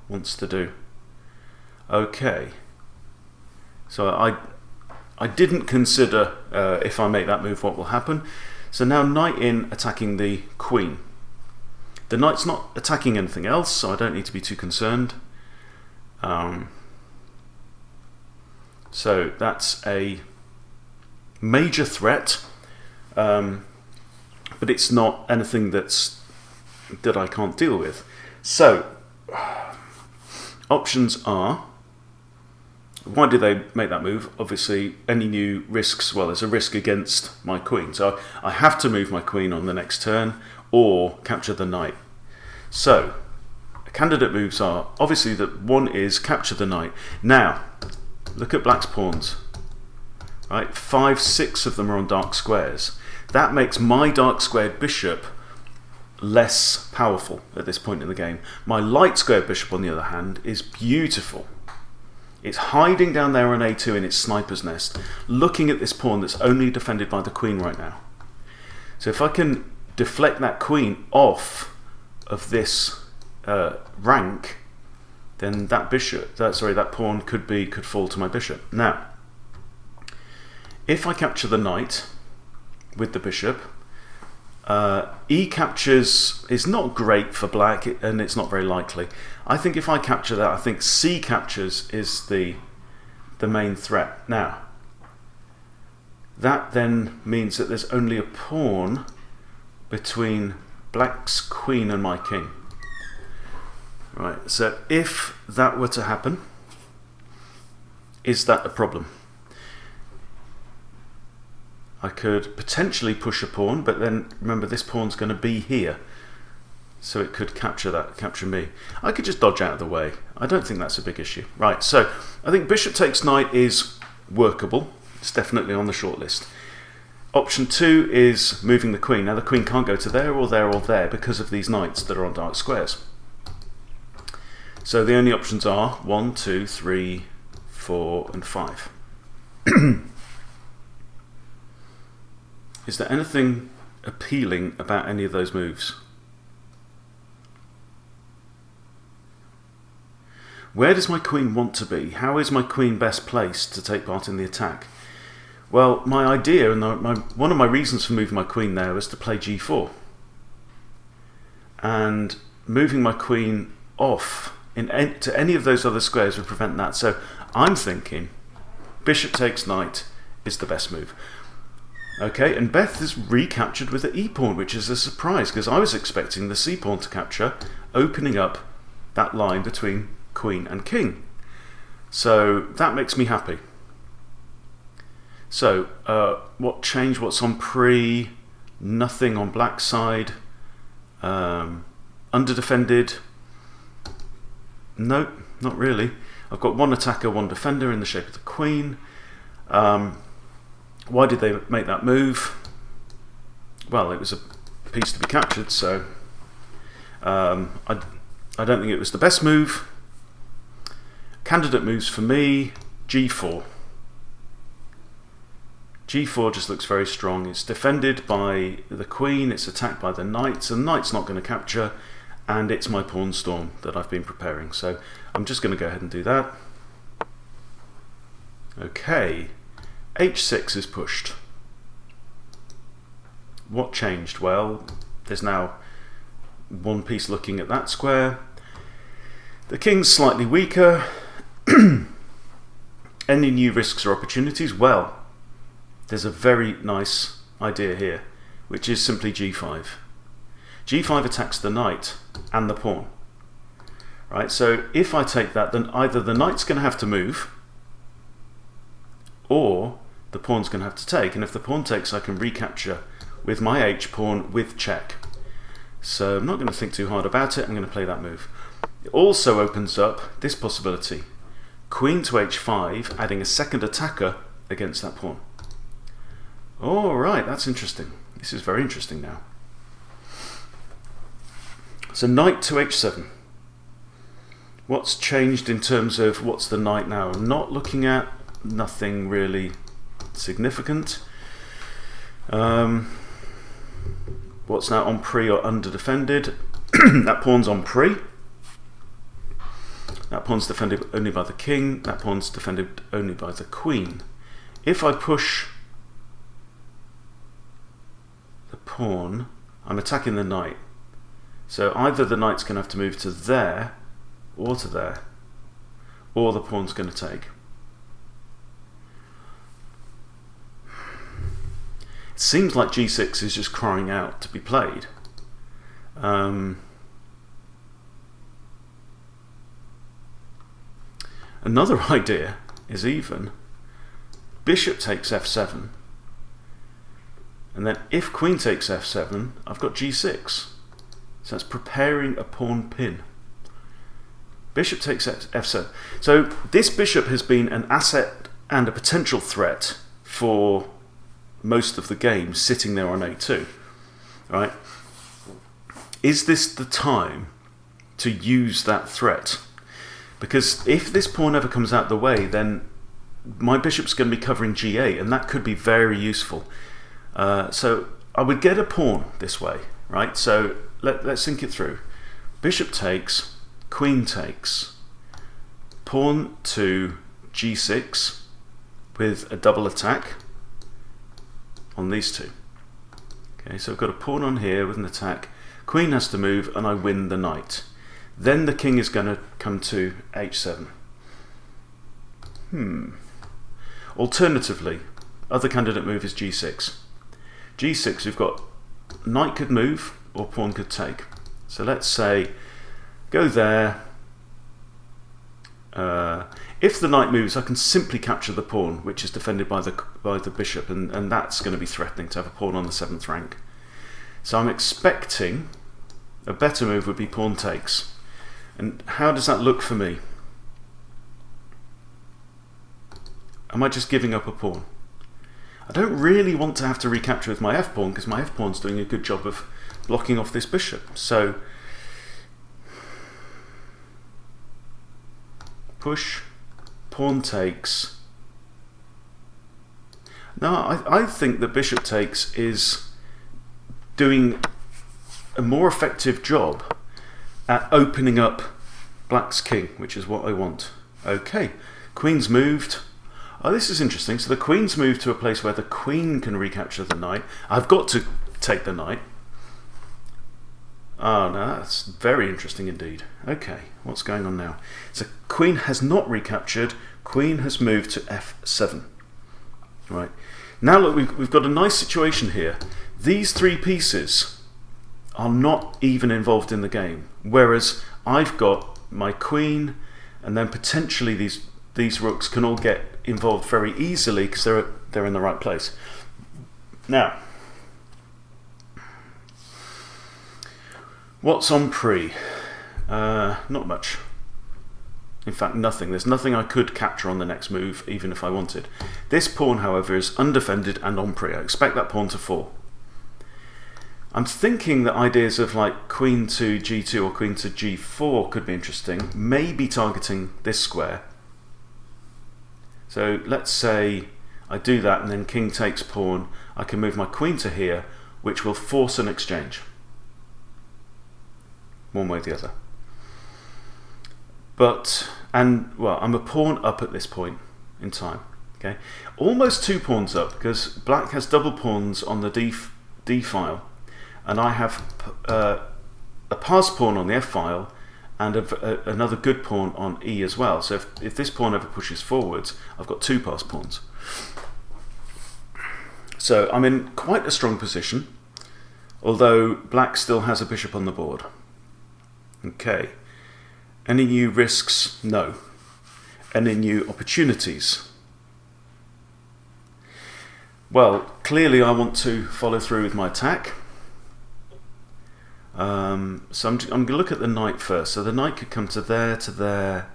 wants to do. Okay, so I didn't consider if I make that move what will happen. So now knight in, attacking the queen. The knight's not attacking anything else, so I don't need to be too concerned. So that's a major threat, but it's not anything that I can't deal with. So options are, why did they make that move? Obviously, any new risks, well, there's a risk against my queen. So I have to move my queen on the next turn or capture the knight. So candidate moves are, obviously, that one is capture the knight. Now, look at black's pawns. Right, 5, 6 of them are on dark squares. That makes my dark squared bishop less powerful at this point in the game. My light squared bishop, on the other hand, is beautiful. It's hiding down there on a2 in its sniper's nest, looking at this pawn that's only defended by the queen right now. So if I can deflect that queen off of this rank, then that bishop, that pawn could fall to my bishop. Now, if I capture the knight with the bishop, e captures is not great for black, and it's not very likely. I think if I capture that, I think c captures is the main threat. Now, that then means that there's only a pawn between black's queen and my king. Right, so if that were to happen, Is that a problem? I could potentially push a pawn, but then remember this pawn's going to be here, so it could capture me. I could just dodge out of the way. I don't think that's a big issue. Right, so I think bishop takes knight is workable. It's definitely on the short list. Option 2 is moving the queen. Now the queen can't go to there or there or there because of these knights that are on dark squares. So the only options are 1, 2, 3, 4 and 5. Is there anything appealing about any of those moves? Where does my queen want to be? How is my queen best placed to take part in the attack? Well, my idea and one of my reasons for moving my queen there was to play g4. And moving my queen off to any of those other squares would prevent that. So I'm thinking bishop takes knight is the best move. Okay, and Beth is recaptured with the e-pawn, which is a surprise because I was expecting the c-pawn to capture, opening up that line between queen and king. So that makes me happy. So what changed? What's on prie? Nothing on black side. Underdefended? Nope, not really. I've got one attacker, one defender in the shape of the queen. Why did they make that move? Well, it was a piece to be captured, so I don't think it was the best move. Candidate moves for me, g4. g4 just looks very strong. It's defended by the queen, it's attacked by the knights, and the knight's not going to capture, and it's my pawn storm that I've been preparing. So I'm just going to go ahead and do that. Okay, h6 is pushed. What changed? Well, there's now one piece looking at that square. The king's slightly weaker. Any new risks or opportunities? Well, there's a very nice idea here, which is simply g5. g5 attacks the knight and the pawn. Right, so if I take that, then either the knight's going to have to move, or the pawn's going to have to take. And if the pawn takes, I can recapture with my h-pawn with check. So I'm not going to think too hard about it. I'm going to play that move. It also opens up this possibility. Queen to h5, adding a second attacker against that pawn. All right, that's interesting. This is very interesting now. So knight to h7. What's changed in terms of what's the knight now? I'm not looking at nothing really significant. What's now on prie or under defended? That pawn's on prie. That pawn's defended only by the king. That pawn's defended only by the queen. If I push the pawn, I'm attacking the knight. So either the knight's going to have to move to there, or the pawn's going to take. It seems like g6 is just crying out to be played. Another idea is even bishop takes f7, and then if queen takes f7, I've got g6. So that's preparing a pawn pin. Bishop takes f7. So this bishop has been an asset and a potential threat for most of the game, sitting there on a2. Right? Is this the time to use that threat? Because if this pawn ever comes out the way, then my bishop's going to be covering g8, and that could be very useful. So I would get a pawn this way, right? So let's think it through. Bishop takes, queen takes, pawn to g6 with a double attack on these two. Okay, so I've got a pawn on here with an attack. Queen has to move, and I win the knight. Then the king is going to come to h7. Alternatively, other candidate move is g6. g6, we've got knight could move or pawn could take. So let's say go there. If the knight moves, I can simply capture the pawn, which is defended by the bishop, and that's going to be threatening to have a pawn on the 7th rank. So I'm expecting a better move would be pawn takes. And how does that look for me? Am I just giving up a pawn? I don't really want to have to recapture with my f-pawn, because my f-pawn's doing a good job of blocking off this bishop. So push, pawn takes. Now I think that bishop takes is doing a more effective job at opening up black's king, which is what I want. Okay, queen's moved. Oh, this is interesting. So the queen's moved to a place where the queen can recapture the knight. I've got to take the knight. Oh, no, that's very interesting indeed. Okay, what's going on now? So queen has not recaptured. Queen has moved to f7. Right. Now look, we've got a nice situation here. These 3 pieces are not even involved in the game, whereas I've got my queen, and then potentially these rooks can all get involved very easily because they're in the right place. Now, what's on prie? Not much. In fact, nothing. There's nothing I could capture on the next move, even if I wanted. This pawn, however, is undefended and on prie. I expect that pawn to fall. I'm thinking that ideas of like queen to g2 or queen to g4 could be interesting, maybe targeting this square. So let's say I do that and then king takes pawn. I can move my queen to here, which will force an exchange. One way or the other. Well, I'm a pawn up at this point in time. Okay, almost 2 pawns up, because black has double pawns on the d file, and I have a pass pawn on the f file, and another good pawn on e as well. So if this pawn ever pushes forwards, I've got 2 pass pawns. So I'm in quite a strong position, although black still has a bishop on the board. Okay. Any new risks? No. Any new opportunities? Well, clearly I want to follow through with my attack. So I'm going to look at the knight first. So the knight could come to there, to there,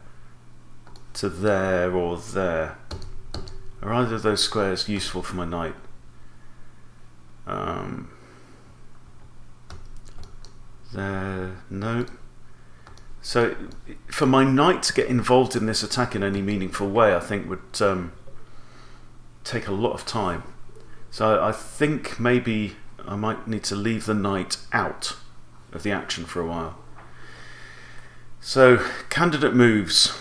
to there, or there. Are either of those squares useful for my knight? There, no. So for my knight to get involved in this attack in any meaningful way, I think would take a lot of time. So I think maybe I might need to leave the knight out of the action for a while. So candidate moves.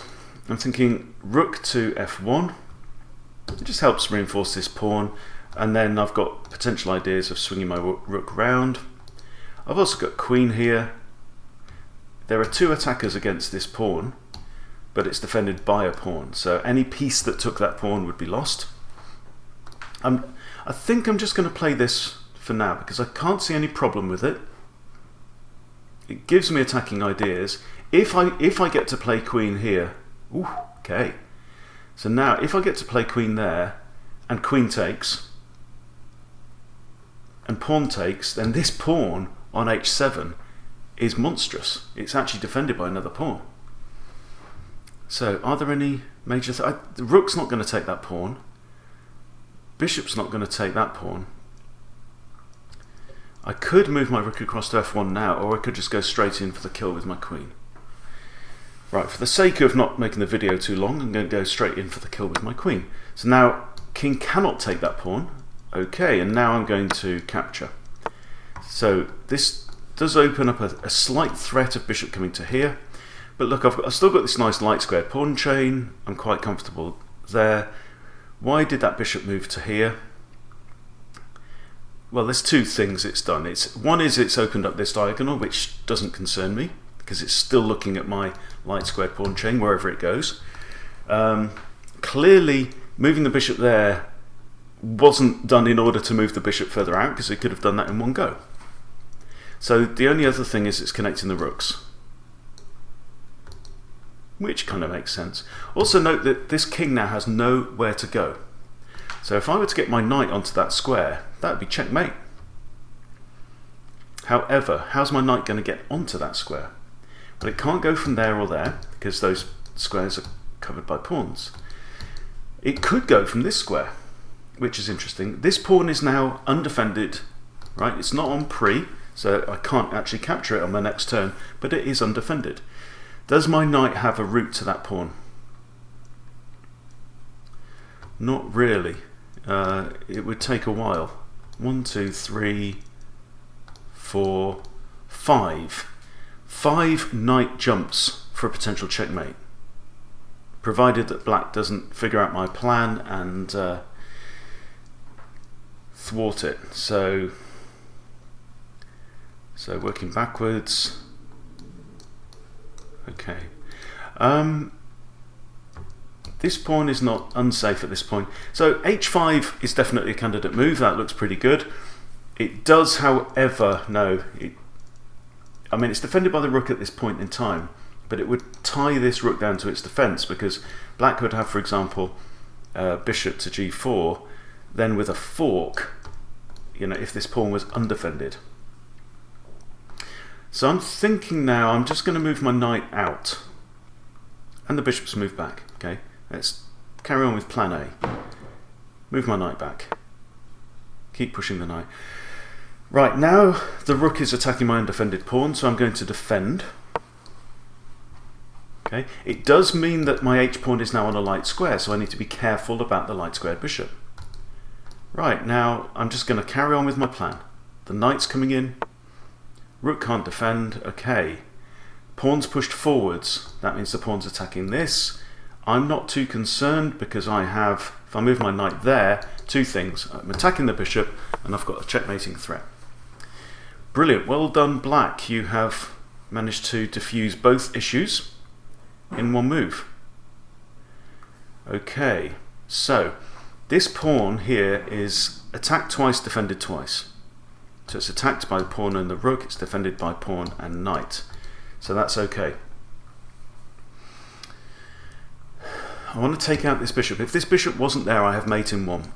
I'm thinking rook to f1. It just helps reinforce this pawn, and then I've got potential ideas of swinging my rook round. I've also got queen here. There are 2 attackers against this pawn, but it's defended by a pawn, so any piece that took that pawn would be lost. I think I'm just going to play this for now, because I can't see any problem with it. It gives me attacking ideas. If I get to play queen here, ooh, okay. So now, if I get to play queen there, and queen takes, and pawn takes, then this pawn on h7 is monstrous. It's actually defended by another pawn. So are there any major the rook's not going to take that pawn. Bishop's not going to take that pawn. I could move my rook across to f1 now, or I could just go straight in for the kill with my queen. Right, for the sake of not making the video too long, I'm going to go straight in for the kill with my queen. So now king cannot take that pawn. Okay, and now I'm going to capture. So this does open up a slight threat of bishop coming to here, but look, I've still got this nice light squared pawn chain. I'm quite comfortable there. Why did that bishop move to here? Well, there's 2 things it's done. One is it's opened up this diagonal, which doesn't concern me, because it's still looking at my light squared pawn chain wherever it goes. Clearly, moving the bishop there wasn't done in order to move the bishop further out, because it could have done that in one go. So the only other thing is it's connecting the rooks. which kind of makes sense. Also note that this king now has nowhere to go. So if I were to get my knight onto that square, that would be checkmate. However, how's my knight going to get onto that square? Well, it can't go from there or there, because those squares are covered by pawns. It could go from this square, which is interesting. This pawn is now undefended, right? It's not on prie, so I can't actually capture it on my next turn, but it is undefended. Does my knight have a route to that pawn? Not really. It would take a while. 1, 2, 3, 4, 5. 5 knight jumps for a potential checkmate, provided that black doesn't figure out my plan and thwart it. So working backwards. Okay. This pawn is not unsafe at this point. So h5 is definitely a candidate move. That looks pretty good. It does, however, I mean, it's defended by the rook at this point in time, but it would tie this rook down to its defense, because black could have, for example, bishop to g4, then with a fork, if this pawn was undefended. So I'm thinking now I'm just going to move my knight out, and the bishop's moved back. Okay, let's carry on with plan A. Move my knight back. Keep pushing the knight. Right, now the rook is attacking my undefended pawn, so I'm going to defend. Okay, it does mean that my h-pawn is now on a light square, so I need to be careful about the light squared bishop. Right, now I'm just going to carry on with my plan. The knight's coming in. Rook can't defend. Okay. Pawn's pushed forwards. That means the pawn's attacking this. I'm not too concerned because I have, if I move my knight there, two things. I'm attacking the bishop and I've got a checkmating threat. Brilliant. Well done, black. You have managed to diffuse both issues in one move. Okay. So this pawn here is attacked twice, defended twice. So it's attacked by the pawn and the rook, it's defended by pawn and knight. So that's okay. I want to take out this bishop. If this bishop wasn't there, I have mate in one.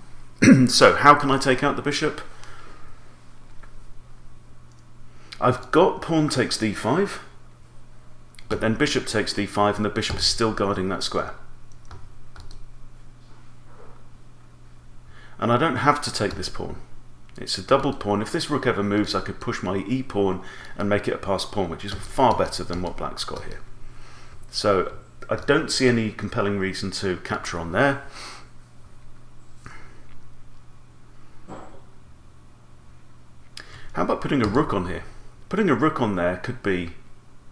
So how can I take out the bishop? I've got pawn takes d5, but then bishop takes d5 and the bishop is still guarding that square. And I don't have to take this pawn. It's a double pawn. If this rook ever moves, I could push my e-pawn and make it a passed pawn, which is far better than what black's got here. So I don't see any compelling reason to capture on there. How about putting a rook on here? Putting a rook on there could be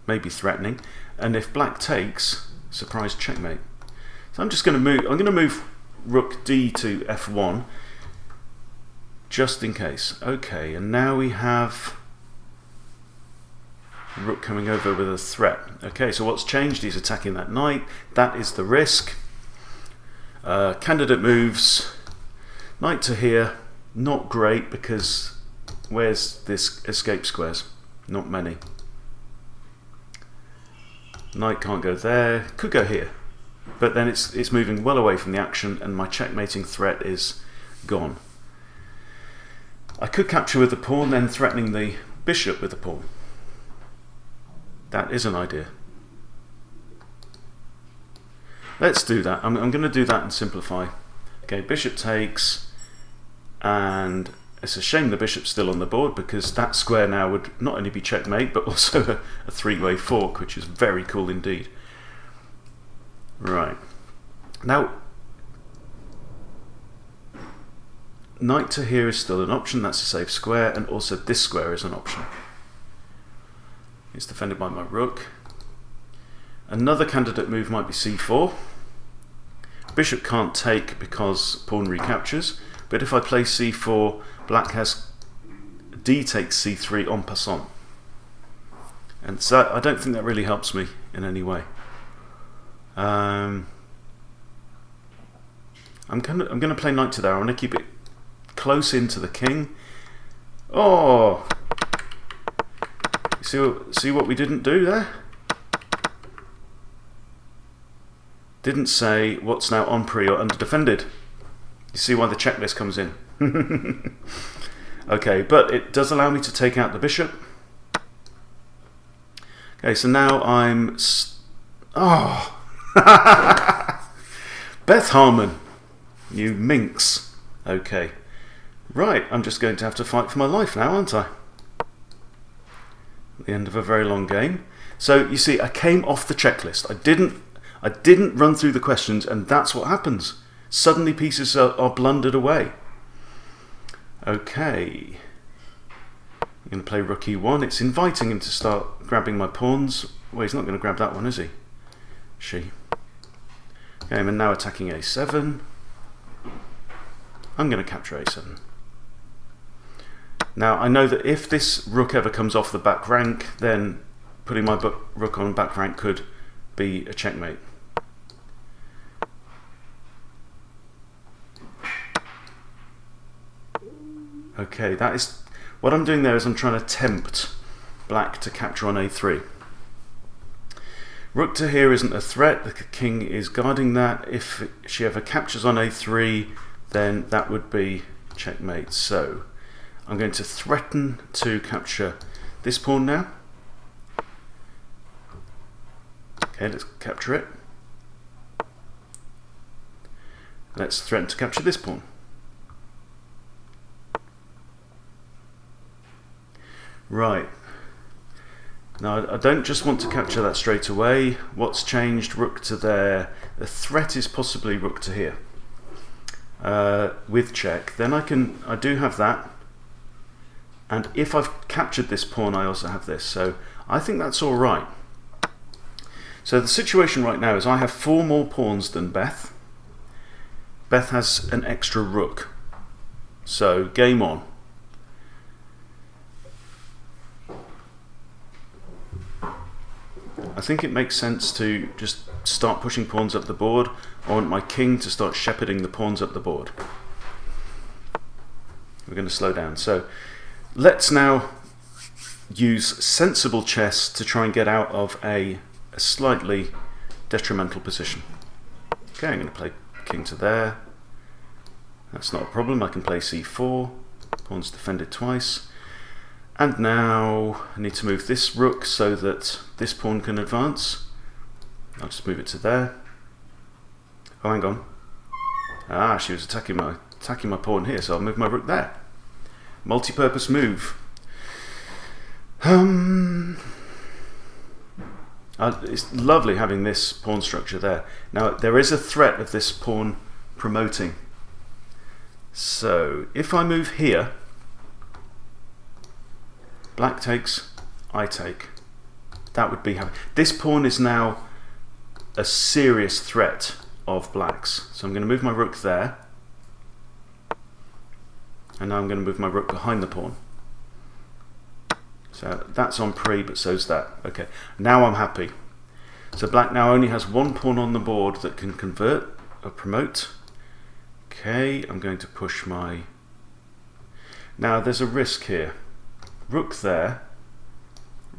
maybe threatening, and if black takes, surprise checkmate. So I'm just going to move. I'm going to move rook d to f1. Just in case. Okay, and now we have rook coming over with a threat. Okay, so what's changed? He's attacking that knight. That is the risk. Candidate moves. Knight to here. Not great, because where's this escape squares? Not many. Knight can't go there. Could go here. But then it's moving well away from the action, and my checkmating threat is gone. I could capture with the pawn, then threatening the bishop with the pawn. That is an idea. Let's do that. I'm going to do that and simplify. Okay, bishop takes, and it's a shame the bishop's still on the board, because that square now would not only be checkmate, but also a three-way fork, which is very cool indeed. Right. Now, knight to here is still an option. That's a safe square, and also this square is an option. It's defended by my rook. Another candidate move might be c4. Bishop can't take because pawn recaptures, but if I play c4, black has d takes c3 en passant, and so I don't think that really helps me in any way. I'm going to play knight to there. I want to keep it close into the king. Oh, see what we didn't do there? didn't say what's now on prie or underdefended. You see why the checklist comes in. Okay, but it does allow me to take out the bishop. Okay, so now I'm... Oh! Beth Harmon, you minx. Okay. Right, I'm just going to have to fight for my life now, aren't I? At the end of a very long game. So, you see, I came off the checklist. I didn't run through the questions, and that's what happens. Suddenly pieces are blundered away. Okay. I'm going to play rook e1. It's inviting him to start grabbing my pawns. Well, he's not going to grab that one, is he? She. Okay, I'm now attacking a7. I'm going to capture a7. Now, I know that if this rook ever comes off the back rank, then putting my rook on back rank could be a checkmate. Okay, that is... What I'm doing there is I'm trying to tempt black to capture on a3. Rook to here isn't a threat. The king is guarding that. If she ever captures on a3, then that would be checkmate. So I'm going to threaten to capture this pawn now. Okay, let's capture it. Let's threaten to capture this pawn. Right. Now, I don't just want to capture that straight away. What's changed? Rook to there. The threat is possibly rook to here. With check. Then I do have that. And if I've captured this pawn, I also have this. So I think that's all right. So the situation right now is I have 4 more pawns than Beth. Beth has an extra rook. So game on. I think it makes sense to just start pushing pawns up the board. I want my king to start shepherding the pawns up the board. We're going to slow down. So let's now use sensible chess to try and get out of a slightly detrimental position. Okay, I'm going to play king to there. That's not a problem. I can play c4. Pawn's defended twice. And now I need to move this rook so that this pawn can advance. I'll just move it to there. Oh, hang on. Ah, she was attacking my pawn here, so I'll move my rook there. Multi-purpose move. It's lovely having this pawn structure there. Now, there is a threat of this pawn promoting. So, if I move here, black takes, I take. That would be happy. This pawn is now a serious threat of black's. So I'm going to move my rook there. And now I'm going to move my rook behind the pawn. So that's on prie, but so's that. Okay, now I'm happy. So black now only has 1 pawn on the board that can convert or promote. Okay, I'm going to push my... Now there's a risk here. Rook there,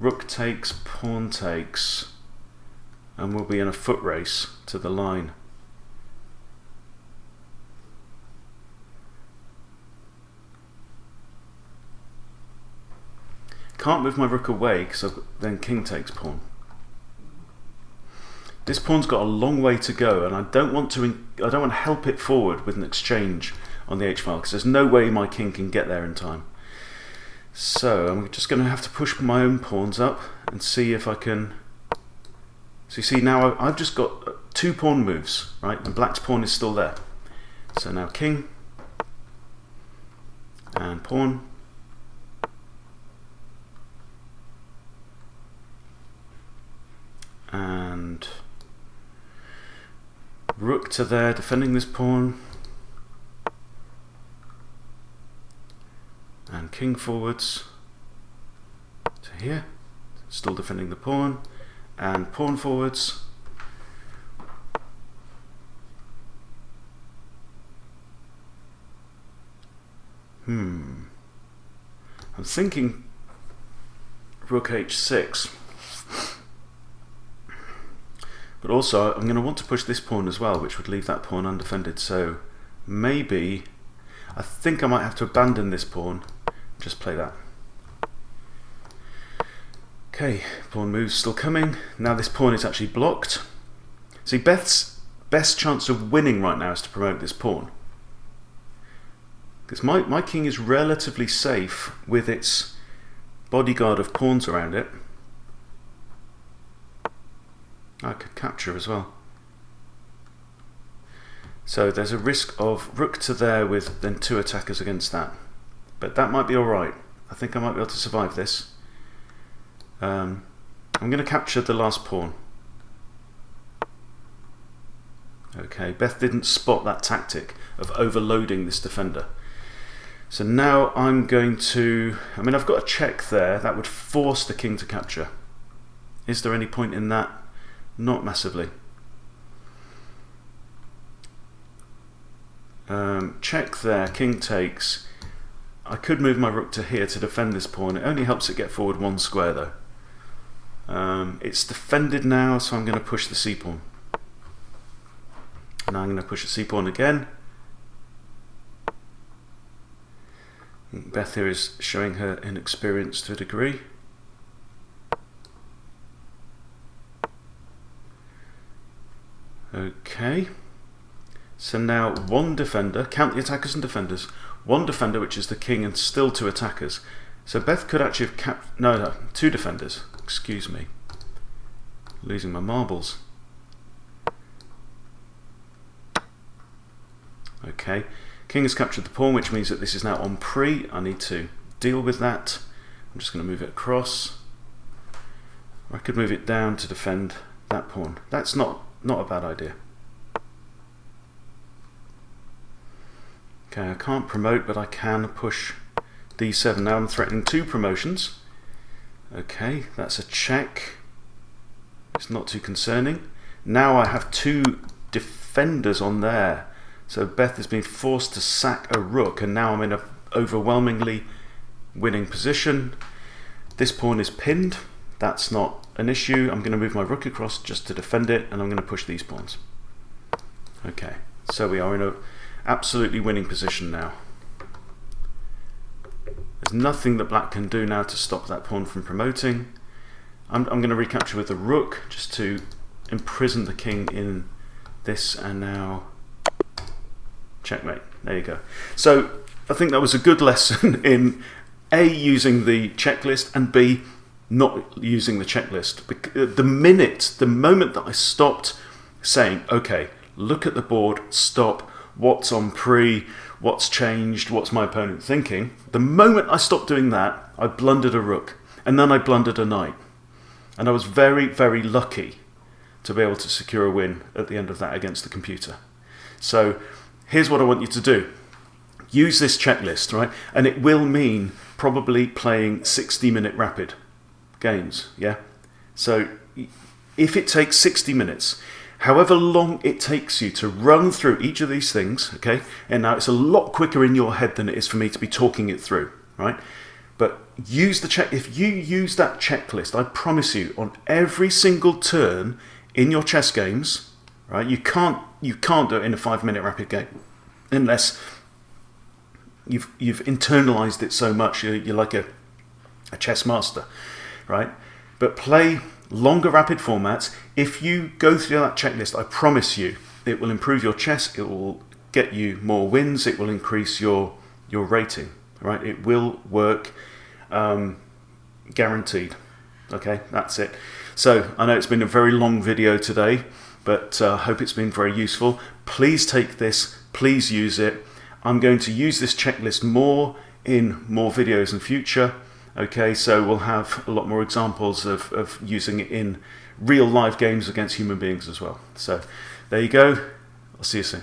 rook takes, pawn takes, and we'll be in a foot race to the line. Can't move my rook away because then king takes pawn. This pawn's got a long way to go, and I don't want to help it forward with an exchange on the h-file because there's no way my king can get there in time. So I'm just going to have to push my own pawns up and see if I can... So you see now I've just got 2 pawn moves, right? And black's pawn is still there. So now king and pawn. And rook to there, defending this pawn. And king forwards to here, still defending the pawn, and pawn forwards. I'm thinking rook h6. But also, I'm going to want to push this pawn as well, which would leave that pawn undefended. So maybe, I think I might have to abandon this pawn, just play that. Okay, pawn moves still coming. Now this pawn is actually blocked. See, Beth's best chance of winning right now is to promote this pawn. Because my king is relatively safe with its bodyguard of pawns around it. I could capture as well. So there's a risk of rook to there with then 2 attackers against that. But that might be alright. I think I might be able to survive this. I'm going to capture the last pawn. Okay, Beth didn't spot that tactic of overloading this defender. So now I'm going to... I mean, I've got a check there. That would force the king to capture. Is there any point in that? Not massively. Check there, king takes. I could move my rook to here to defend this pawn. It only helps it get forward 1 square though. It's defended now, so I'm going to push the c-pawn. Now I'm going to push the c-pawn again. Beth here is showing her inexperience to a degree. Okay, so now 1 defender, count the attackers and defenders, 1 defender, which is the king, and still 2 attackers. So Beth could actually have no, 2 defenders, excuse me, losing my marbles. Okay, king has captured the pawn, which means that this is now on prie. I need to deal with that. I'm just going to move it across. Or I could move it down to defend that pawn. That's not a bad idea. Okay, I can't promote, but I can push d7. Now I'm threatening 2 promotions. Okay, that's a check. It's not too concerning. Now I have 2 defenders on there. So Beth has been forced to sack a rook, and now I'm in an overwhelmingly winning position. This pawn is pinned. That's not an issue. I'm going to move my rook across just to defend it, and I'm going to push these pawns. Okay, so we are in an absolutely winning position now. There's nothing that black can do now to stop that pawn from promoting. I'm going to recapture with the rook just to imprison the king in this, and now checkmate. There you go. So I think that was a good lesson in A, using the checklist, and B, not using the checklist. The moment that I stopped saying, okay, look at the board, stop, what's on prie, what's changed, what's my opponent thinking, the moment I stopped doing that, I blundered a rook, and then I blundered a knight. And I was very, very lucky to be able to secure a win at the end of that against the computer. So here's what I want you to do. Use this checklist, right? And it will mean probably playing 60-minute rapid games, yeah? So if it takes 60 minutes, however long it takes you to run through each of these things, okay? And now it's a lot quicker in your head than it is for me to be talking it through, right? But use the check. If you use that checklist, I promise you, on every single turn in your chess games, right? You can't do it in a 5-minute rapid game unless you've internalized it so much. You're like a chess master, right? But play longer rapid formats. If you go through that checklist, I promise you, it will improve your chess. It will get you more wins. It will increase your rating, right? It will work, guaranteed. Okay, that's it. So I know it's been a very long video today, but I hope it's been very useful. Please take this, please use it. I'm going to use this checklist more in more videos in future. Okay, so we'll have a lot more examples of using it in real live games against human beings as well. So there you go. I'll see you soon.